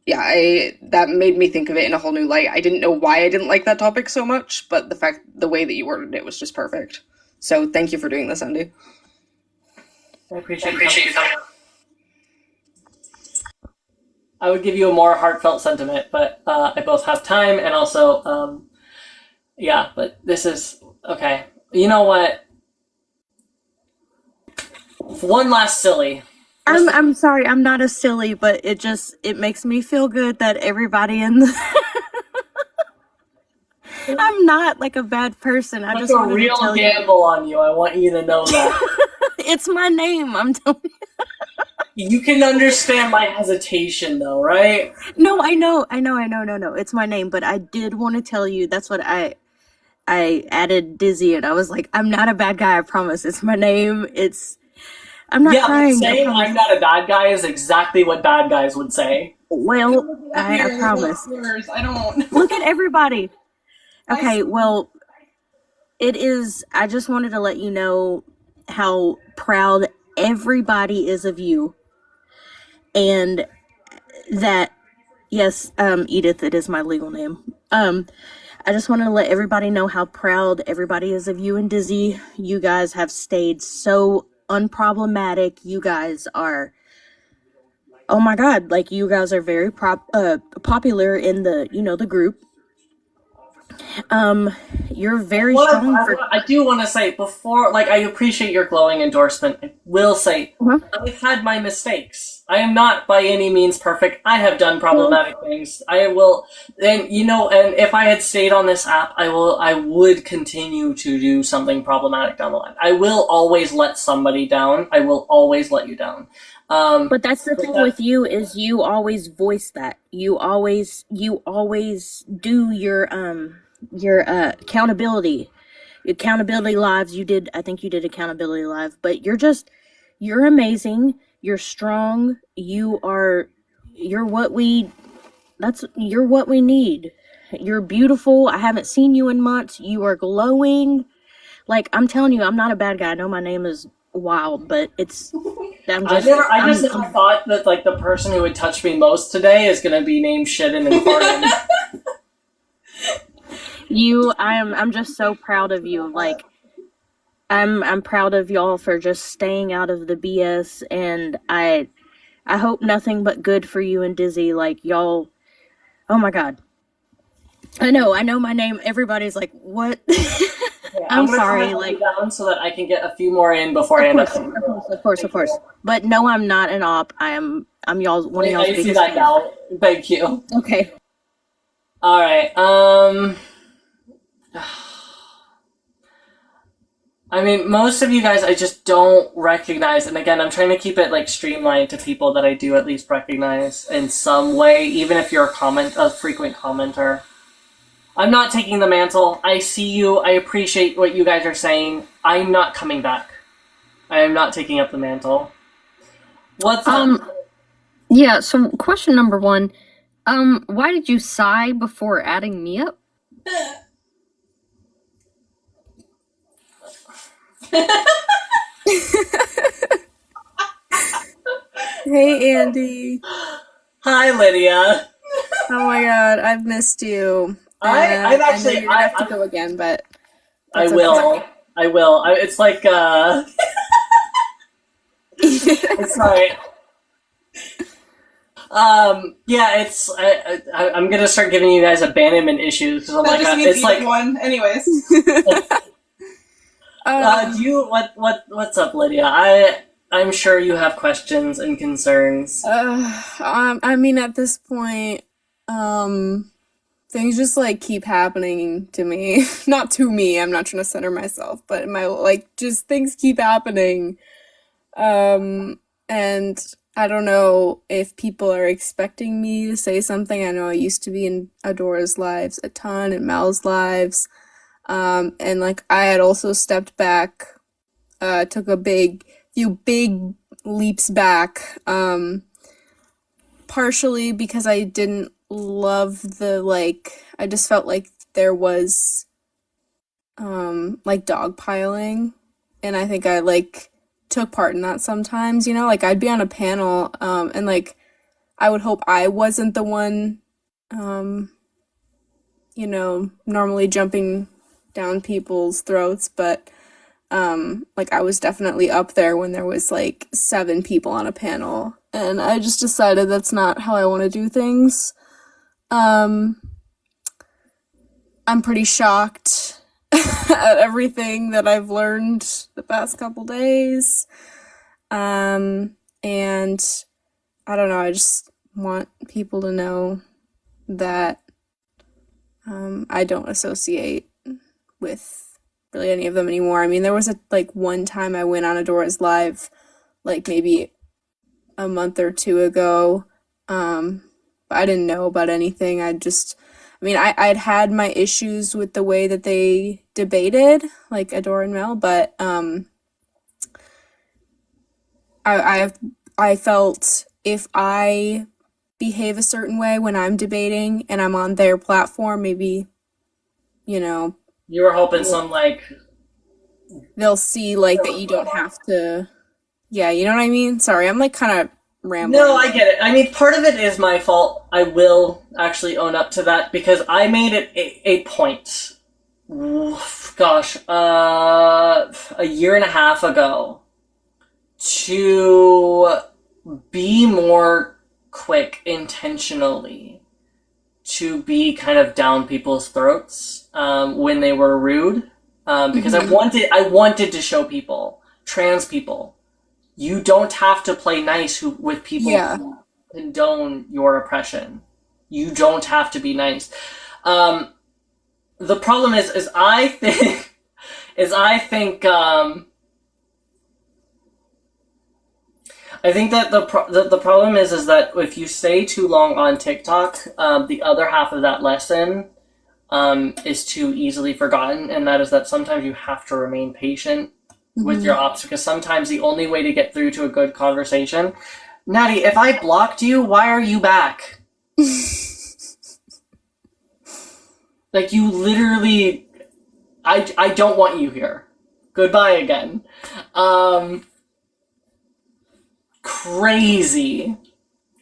Yeah, that made me think of it in a whole new light. I didn't know why I didn't like that topic so much, but the way that you worded it was just perfect. So thank you for doing this, Andy. I appreciate you coming. I would give you a more heartfelt sentiment, but I both have time and also, yeah, but this is, okay. You know what? One last silly. I'm sorry, I'm not a silly, but it makes me feel good that everybody in the I'm not like a bad person. I just want to real tell gamble on you. I want you to know that. It's my name. I'm telling you. You can understand my hesitation, though, right? No, I know. No. It's my name, but I did want to tell you. That's what I added Dizzy, and I was like, I'm not a bad guy. I promise. It's my name. I'm not crying. Saying I'm not a bad guy is exactly what bad guys would say. Well, I promise. I don't Look at everybody. Okay, well, it is. I just wanted to let you know how proud everybody is of you, and that yes, Edith, it is my legal name. I just wanted to let everybody know how proud everybody is of you and Dizzy. You guys have stayed so unproblematic. You guys are, oh my god, like you guys are very popular in the the group. You're very strong. I do want to say before, like, I appreciate your glowing endorsement. I will say, I've had my mistakes. I am not by any means perfect. I have done problematic things. I will, and and if I had stayed on this app, I would continue to do something problematic down the line. I will always let somebody down. I will always let you down. But that's the thing with you is you always voice that. You always do your accountability lives. I think you did accountability live, but you're amazing. You're strong. You're what we you're what we need. You're beautiful. I haven't seen you in months. You are glowing. Like, I'm telling you, I'm not a bad guy. I know my name is wild, but I just never thought that like the person who would touch me most today is gonna be named Shittin' and Fartin'. I'm just so proud of you. Like, I'm proud of y'all for just staying out of the BS, and I hope nothing but good for you and Dizzy. Like, y'all, oh my god. I know my name. Everybody's like, what? Yeah, I'm sorry. Like, down so that I can get a few more in before I end up. Of course. But no, I'm not an op. I'm y'all's one of y'all's biggest see that fans. now. Thank you. Okay. All right. I mean, most of you guys I just don't recognize, and again, I'm trying to keep it like streamlined to people that I do at least recognize in some way, even if you're a frequent commenter. I'm not taking the mantle. I see you. I appreciate what you guys are saying. I'm not coming back. I am not taking up the mantle. What's up? Yeah, so question number 1. Why did you sigh before adding me up? Hey, Andy. Hi, Lydia. Oh my god, I've missed you. I've actually. I know you're gonna have to go again, but I will. Okay. I will. It's like. It's right. Yeah, it's. I'm gonna start giving you guys abandonment issues because I'm That like, just means it's you like. did one, anyways. Do you what's up, Lydia? I'm sure you have questions and concerns. I mean, at this point, things just like keep happening to me. Not to me. I'm not trying to center myself, but just things keep happening. And I don't know if people are expecting me to say something. I know I used to be in Adora's lives a ton, and Mel's lives. And like I had also stepped back, took few big leaps back, partially because I didn't love I just felt like there was, like dogpiling, and I think I took part in that sometimes, like I'd be on a panel, and like I would hope I wasn't the one, normally jumping down people's throats, but like I was definitely up there when there was like 7 people on a panel, and I just decided that's not how I want to do things. I'm pretty shocked at everything that I've learned the past couple days, and I don't know, I just want people to know that I don't associate with really any of them anymore. I mean, there was one time I went on Adora's live, like maybe a month or 2 ago, but I didn't know about anything. I'd had my issues with the way that they debated, like Adora and Mel, but I felt if I behave a certain way when I'm debating and I'm on their platform, maybe, You were hoping some they'll see that you don't have to. Yeah, you know what I mean? Sorry, I'm kind of rambling. No, I get it. I mean, part of it is my fault. I will actually own up to that because I made it a point. Gosh, a year and a half ago to be more quick intentionally to be kind of down people's throats when they were rude, because I wanted to show people, trans people, you don't have to play nice with people who condone your oppression. You don't have to be nice. The problem is I think that the problem is that if you stay too long on TikTok, the other half of that lesson is too easily forgotten, and that is that sometimes you have to remain patient with your ops, because sometimes the only way to get through to a good conversation. Natty, if I blocked you, why are you back? Like, you literally... I don't want you here. Goodbye again. Crazy.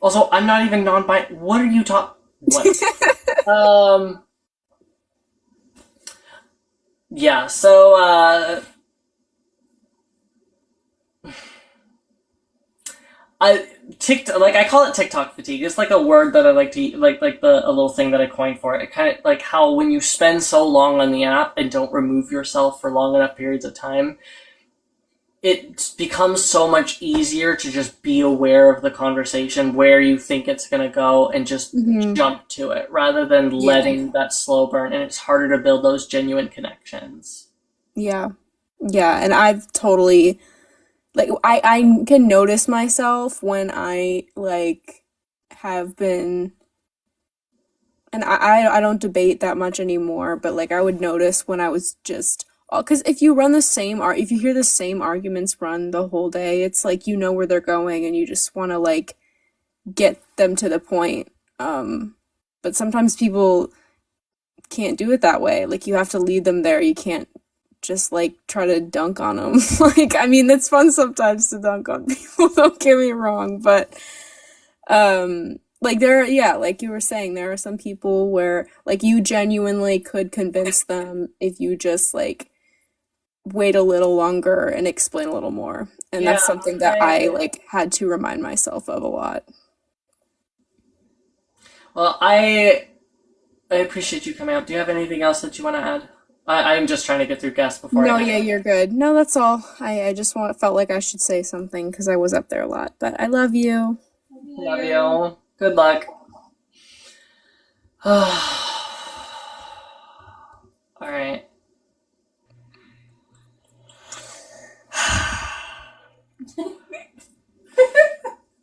Also, I'm not even non-binary. What are you talking... What? Yeah, so, I call it TikTok fatigue. It's like a word that I like to like a little thing that I coined for it. It kind of like how when you spend so long on the app and don't remove yourself for long enough periods of time, it becomes so much easier to just be aware of the conversation, where you think it's going to go, and just jump to it rather than letting that slow burn. And it's harder to build those genuine connections. Yeah. Yeah, and I've totally, like, I can notice myself when I, like, have been, and I don't debate that much anymore, but, like, I would notice when I was just, because if you if you hear the same arguments run the whole day, it's like you know where they're going and you just want to, like, get them to the point. But sometimes people can't do it that way. Like, you have to lead them there. You can't just, like, try to dunk on them. Like, I mean, it's fun sometimes to dunk on people, don't get me wrong, but like, like you were saying, there are some people where, like, you genuinely could convince them if you just, like, wait a little longer and explain a little more. And that's something that I like had to remind myself of a lot. Well, I appreciate you coming out. Do you have anything else that you want to add? I'm just trying to get through guests before. No, yeah, you're good. No, that's all. I just felt like I should say something because I was up there a lot. But I love you. Love you. Good luck. All right.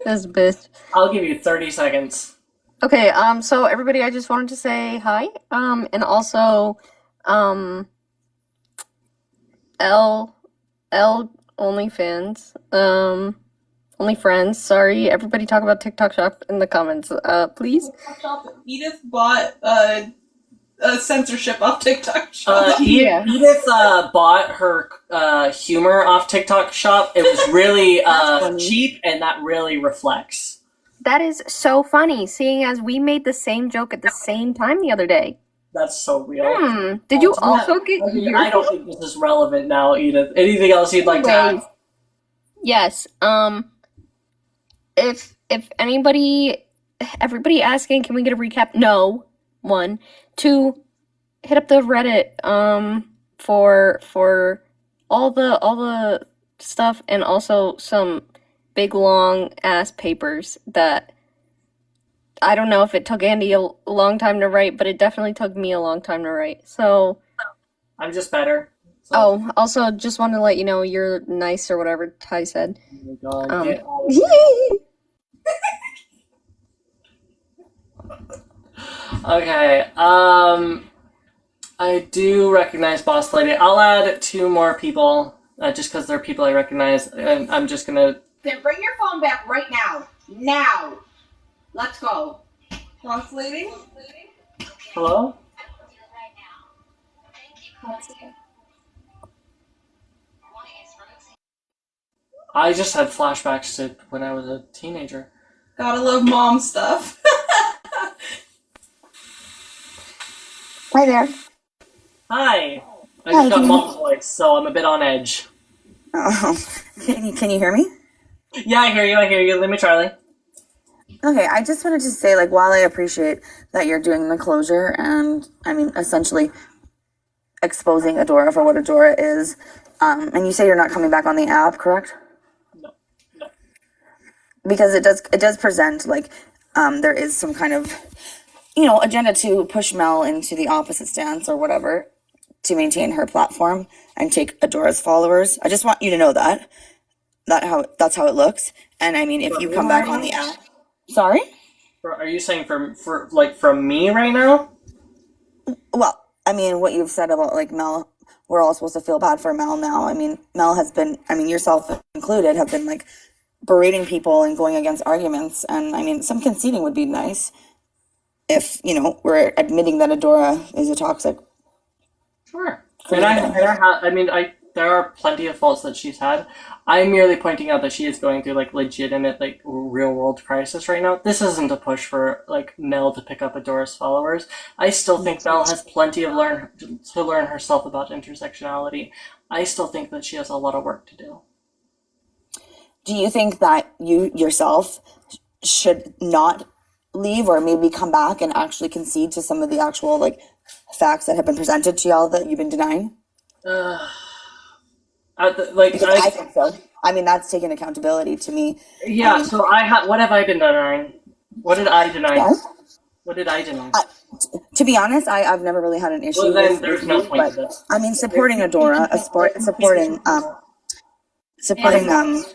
This bitch. I'll give you 30 seconds. Okay, so everybody, I just wanted to say hi, and also, L OnlyFans, only friends, sorry, everybody talk about TikTok Shop in the comments, please. Edith bought a censorship off TikTok Shop. Edith bought her humor off TikTok Shop. It was really cheap, and that really reflects. That is so funny, seeing as we made the same joke at the same time the other day. That's so real. Did you also get your... I don't think this is relevant now, Edith. Anything else you'd like to add? Yes, if everybody asking, can we get a recap? No. 1. 2, hit up the Reddit, for all the stuff, and also some big long ass papers that I don't know if it took Andy a long time to write, but it definitely took me a long time to write. So I'm just better. So. Oh, also just wanted to let you know you're nice or whatever Ty said. Oh my God, okay. I do recognize Boss Lady. I'll add 2 more people, just because they're people I recognize, and I'm just gonna. Then bring your phone back right now. Now. Let's go. Boss Lady? Hello? I just had flashbacks to when I was a teenager. Gotta love mom stuff. Hi there. Hi. I just got mom's voice, so I'm a bit on edge. Oh, can you hear me? Yeah, I hear you. Let me Charlie. Okay, I just wanted to say, like, while I appreciate that you're doing the closure and, I mean, essentially exposing Adora for what Adora is, and you say you're not coming back on the app, correct? No. Because it does present, like, there is some kind of, agenda to push Mel into the opposite stance or whatever to maintain her platform and take Adora's followers. I just want you to know that. That's how it looks. And I mean, if you come back on the app. Sorry? Are you saying from me right now? Well, I mean, what you've said about, like, Mel, we're all supposed to feel bad for Mel now. I mean, Mel has been, yourself included, have been, like, berating people and going against arguments. And, I mean, some conceding would be nice. if, we're admitting that Adora is a toxic. Sure. There are plenty of faults that she's had. I'm merely pointing out that she is going through like legitimate like real world crisis right now. This isn't a push for like Mel to pick up Adora's followers. I still think Mel has plenty of to learn herself about intersectionality. I still think that she has a lot of work to do. Do you think that you yourself should not leave or maybe come back and actually concede to some of the actual like facts that have been presented to y'all that you've been denying? I think so. I mean, that's taking accountability to me. Yeah. So what have I been denying? What did I deny? Yeah. What did I deny? To be honest, I've never really had an issue. Well, then there's no point to this. I mean, supporting Adora,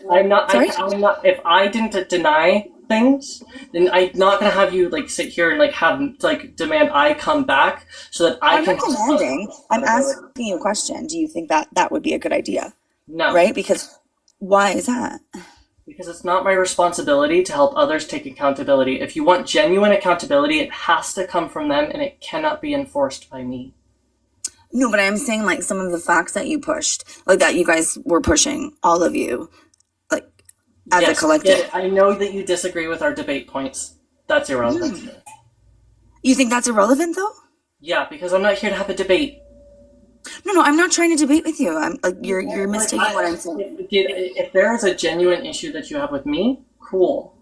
I'm not. If I didn't deny things, then I'm not gonna have you like sit here and like have like demand I come back so that I can. I'm not demanding. I'm asking you a question. Do you think that would be a good idea? No. Right? Because why is that? Because it's not my responsibility to help others take accountability. If you want genuine accountability, it has to come from them and it cannot be enforced by me. No, but I'm saying like some of the facts that you pushed, like that you guys were pushing, all of you, like as a collective. Yeah, I know that you disagree with our debate points. That's irrelevant. You think that's irrelevant though? Yeah, because I'm not here to have a debate. No, I'm not trying to debate with you. I'm you're mistaking what I'm saying. If there is a genuine issue that you have with me, cool.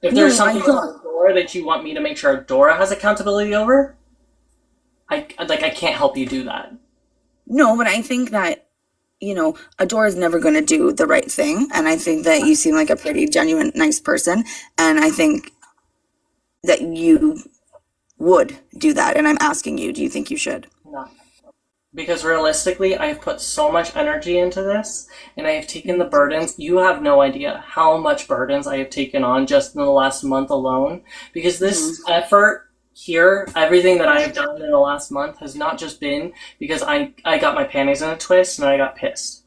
If there's something about Adora that you want me to make sure Adora has accountability over, I can't help you do that. No, but I think that, Adora is never going to do the right thing. And I think that you seem like a pretty genuine, nice person. And I think that you would do that. And I'm asking you, do you think you should? No. Because realistically, I've put so much energy into this, and I have taken the burdens. You have no idea how much burdens I have taken on just in the last month alone. Because this effort here, everything that I have done in the last month has not just been because I got my panties in a twist and I got pissed.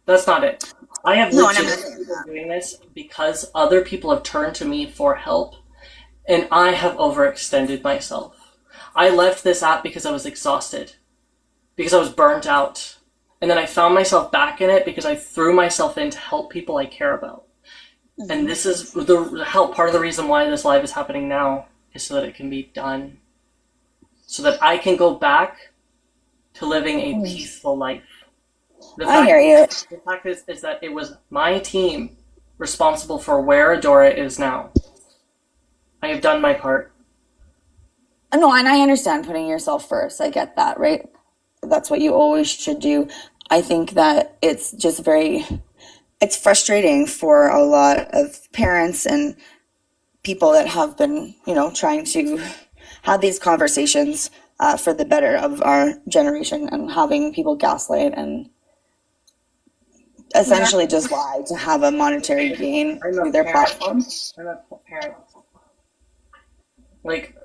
That's not it. I have legitimately been doing this because other people have turned to me for help, and I have overextended myself. I left this app because I was exhausted. Because I was burnt out. And then I found myself back in it because I threw myself in to help people I care about. And this is part of the reason why this live is happening now, is so that it can be done. So that I can go back to living a peaceful life. I hear you. The fact is that it was my team responsible for where Adora is now. I have done my part. No, and I understand putting yourself first. I get that, right? That's what you always should do. I think that it's just it's frustrating for a lot of parents and people that have been, trying to have these conversations for the better of our generation and having people gaslight and essentially just lie to have a monetary gain through their platforms. I'm a parent. Like,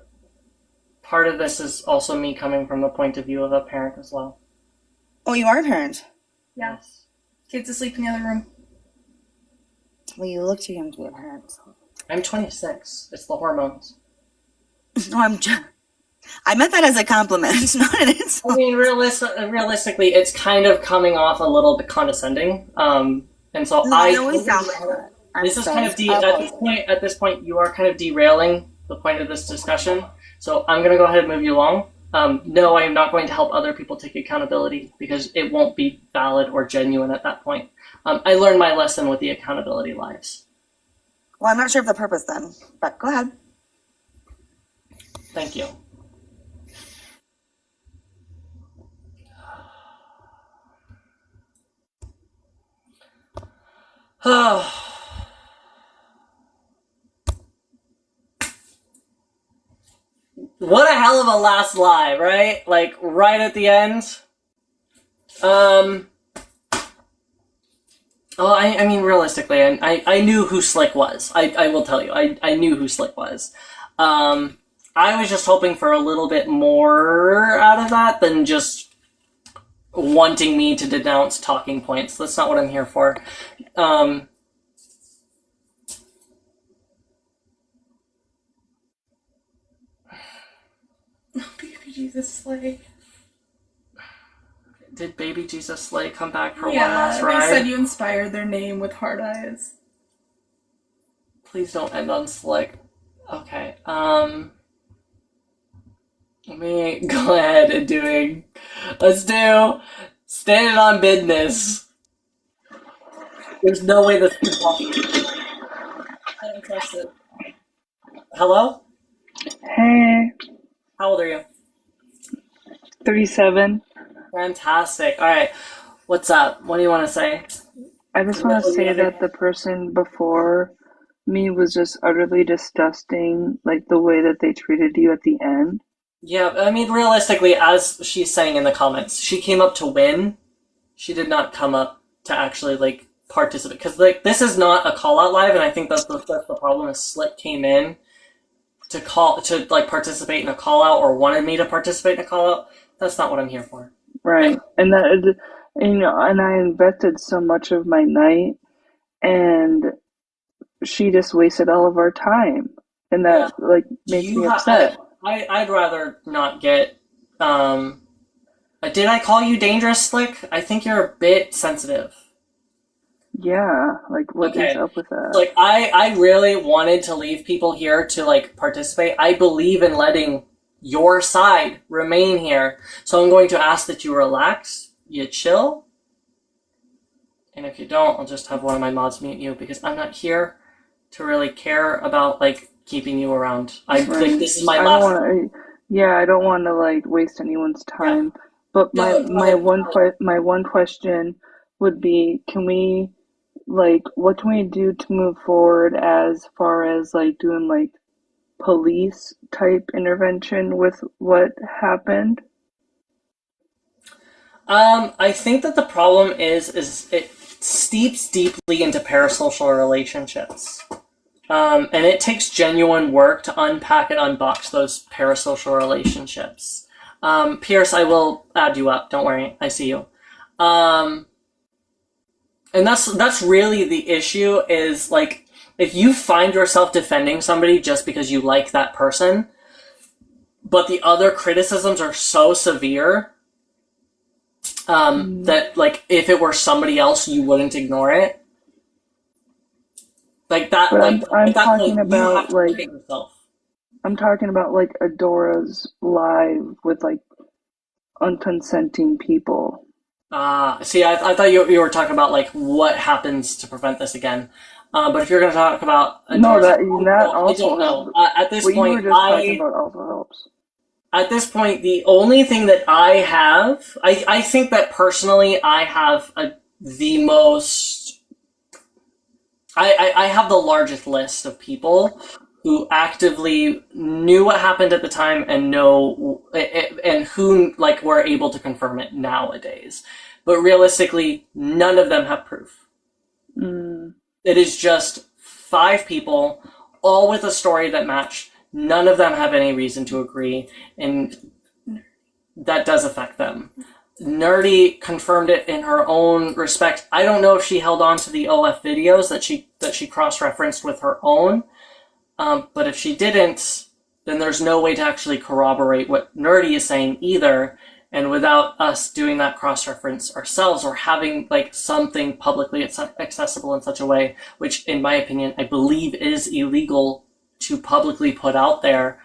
part of this is also me coming from the point of view of a parent as well. Oh, you are a parent? Yes. Kids asleep in the other room. Well, you look too young to be a parent. I'm 26. It's the hormones. No, I meant that as a compliment, not an insult. I mean, realistically, it's kind of coming off a little bit condescending. And so I always sound like that. This is kind of at this point, you are kind of derailing the point of this discussion. So I'm going to go ahead and move you along. No, I am not going to help other people take accountability because it won't be valid or genuine at that point. I learned my lesson with the accountability lives. Well, I'm not sure of the purpose then, but go ahead. Thank you. What a hell of a last live, right? Like, right at the end. I mean, realistically, I knew who Slick was. I will tell you, I knew who Slick was. I was just hoping for a little bit more out of that than just wanting me to denounce talking points. That's not what I'm here for. Jesus Slay. Did Baby Jesus Slay come back for Yeah, one last they ride? said you inspired their name with heart eyes. Please don't end on Slick. Okay, let me go ahead and let's do Standing on Business. There's no way this could possibly be right. I don't trust it. Hello? Hey, How old are you? 37. Fantastic. Alright, what's up? What do you want to say? I just want to say that the person before me was just utterly disgusting, like the way that they treated you at the end. Yeah, I mean, realistically, as she's saying in the comments, she came up to win. She did not come up to actually, like, participate. Because, like, this is not a call-out live, and I think that's the problem is Slick came in to participate in a call-out or wanted me to participate in a call-out. That's not what I'm here for. Right. And that, and I invested so much of my night, and she just wasted all of our time. And that, makes me upset. I'd rather not get, did I call you dangerous, Slick? I think you're a bit sensitive. Yeah, what is up with that? Like, I really wanted to leave people here to, like, participate. I believe in letting your side remain here. So I'm going to ask that you relax, you chill. And if you don't, I'll just have one of my mods mute you because I'm not here to really care about, like, keeping you around. I think this is my last. I don't want to waste anyone's time. Yeah. But my one question would be, can we what can we do to move forward as far as doing police type intervention with what happened? I think that the problem is it steeps deeply into parasocial relationships. And it takes genuine work to unpack and unbox those parasocial relationships. Pierce, I will add you up. Don't worry. I see you. And that's really the issue is, if you find yourself defending somebody just because you like that person, but the other criticisms are so severe, that, if it were somebody else, you wouldn't ignore it. Like that, but I'm talking about I'm talking about Adora's live with unconsenting people. See, I thought you were talking about what happens to prevent this again. But if you're going to talk about Adora's that also I don't know. At this what point, you were just talking about also helps. At this point, the only thing that I have, I think that personally, I have the most. I have the largest list of people who actively knew what happened at the time and who were able to confirm it nowadays. But realistically, none of them have proof. It is just 5 people, all with a story that match. None of them have any reason to agree, and that does affect them. Nerdy confirmed it in her own respect. I don't know if she held on to the OF videos that she cross-referenced with her own, but if she didn't, then there's no way to actually corroborate what Nerdy is saying either. And without us doing that cross-reference ourselves or having something publicly accessible in such a way, which in my opinion I believe is illegal to publicly put out there,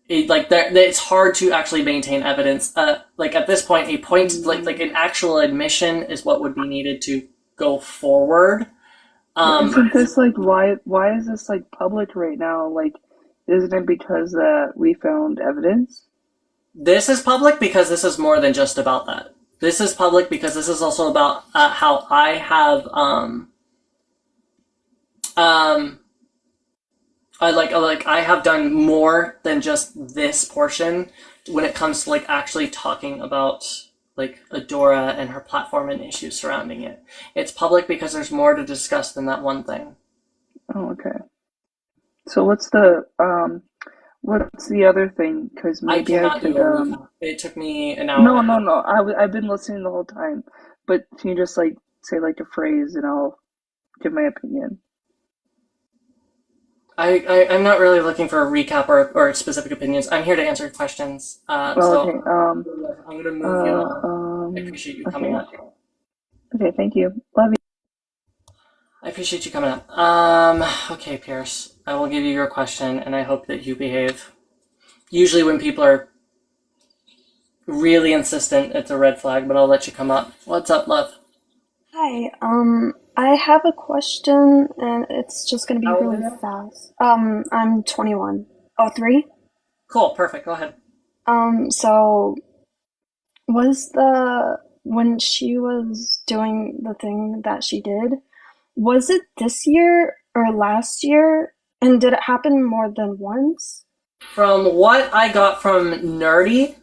it's hard to actually maintain evidence. At this point, an actual admission is what would be needed to go forward. Isn't this why is this public right now? Isn't it because that we found evidence? This is public because this is more than just about that. This is public because this is also about how I have I have done more than just this portion when it comes to actually talking about Adora and her platform and issues surrounding it. It's public because there's more to discuss than that one thing. Oh, okay. So what's the other thing? Because maybe I could. It took me an hour. No. I've been listening the whole time. But can you just say a phrase and I'll give my opinion? I'm not really looking for a recap or specific opinions. I'm here to answer questions. Okay. I'm gonna move you on. I appreciate you coming up. Okay, thank you. Love you. I appreciate you coming up. Okay, Pierce. I will give you your question, and I hope that you behave. Usually when people are really insistent, it's a red flag, but I'll let you come up. What's up, love? Hi, I have a question and it's just gonna be How old really are you? fast. I'm 21. Oh, 3? Cool, perfect, go ahead. So when she was doing the thing that she did, was it this year or last year? And did it happen more than once? From what I got from Nerdy,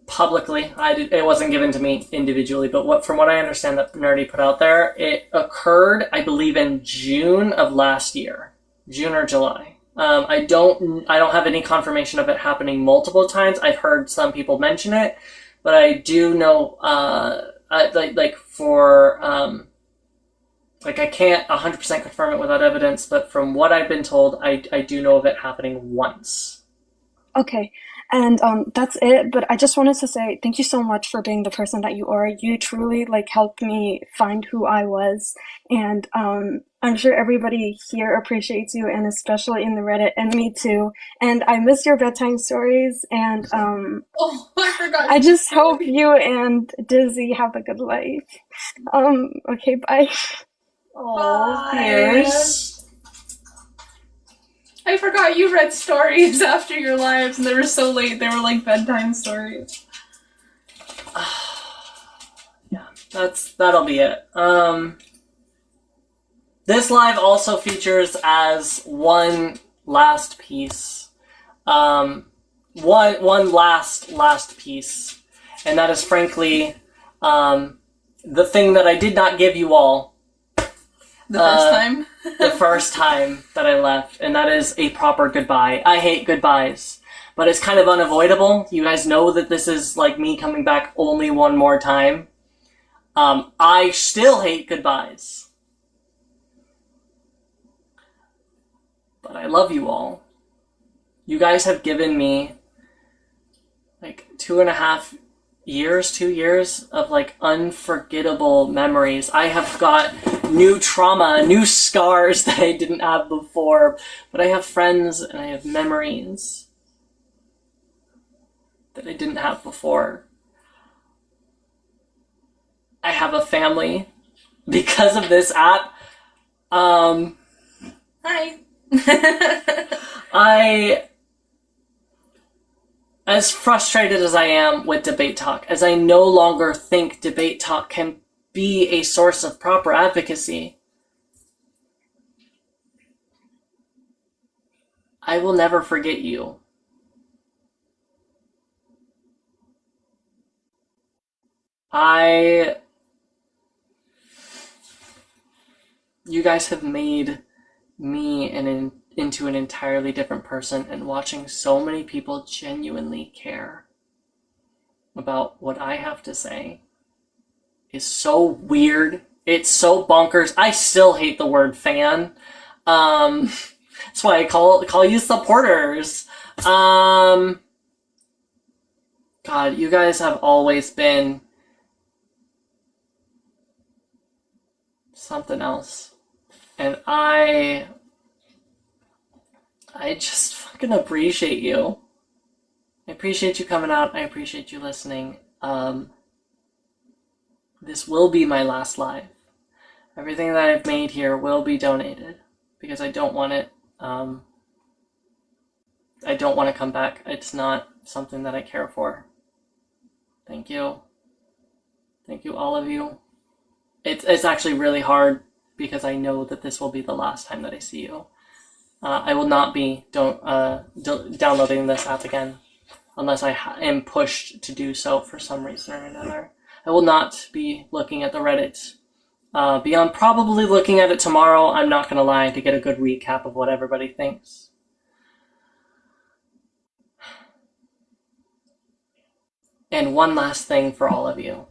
publicly, it wasn't given to me individually, but from what I understand that Nerdy put out there, it occurred, I believe, in June of last year, June or July. I don't have any confirmation of it happening multiple times. I've heard some people mention it, but I do know, I can't 100% confirm it without evidence, but from what I've been told, I do know of it happening once. Okay, and that's it. But I just wanted to say thank you so much for being the person that you are. You truly helped me find who I was, and I'm sure everybody here appreciates you, and especially in the Reddit, and me too. And I miss your bedtime stories, and Oh, I forgot. I just hope you and Dizzy have a good life. Okay, bye. Oh, Pierce. I forgot you read stories after your lives, and they were so late. They were like bedtime stories. Yeah, that'll be it. This live also features as one last piece. One last piece, and that is frankly the thing that I did not give you all. The first time? The first time that I left, and that is a proper goodbye. I hate goodbyes, but it's kind of unavoidable. You guys know that this is like me coming back only one more time. I still hate goodbyes. But I love you all. You guys have given me 2.5 years, 2 years of unforgettable memories. I have got new trauma, new scars that I didn't have before, but I have friends and I have memories that I didn't have before. I have a family because of this app. Hi. As frustrated as I am with Debate Talk, as I no longer think Debate Talk can be a source of proper advocacy, I will never forget you. You guys have made me into an entirely different person, and watching so many people genuinely care about what I have to say is so weird. It's so bonkers. I still hate the word fan. That's why I call you supporters. God, you guys have always been something else. And I just fucking appreciate you. I appreciate you coming out. I appreciate you listening. This will be my last live. Everything that I've made here will be donated because I don't want it. I don't want to come back. It's not something that I care for. Thank you. Thank you, all of you. It's actually really hard because I know that this will be the last time that I see you. I will not be downloading this app again unless I am pushed to do so for some reason or another. I will not be looking at the Reddit beyond probably looking at it tomorrow. I'm not going to lie, to get a good recap of what everybody thinks. And one last thing for all of you.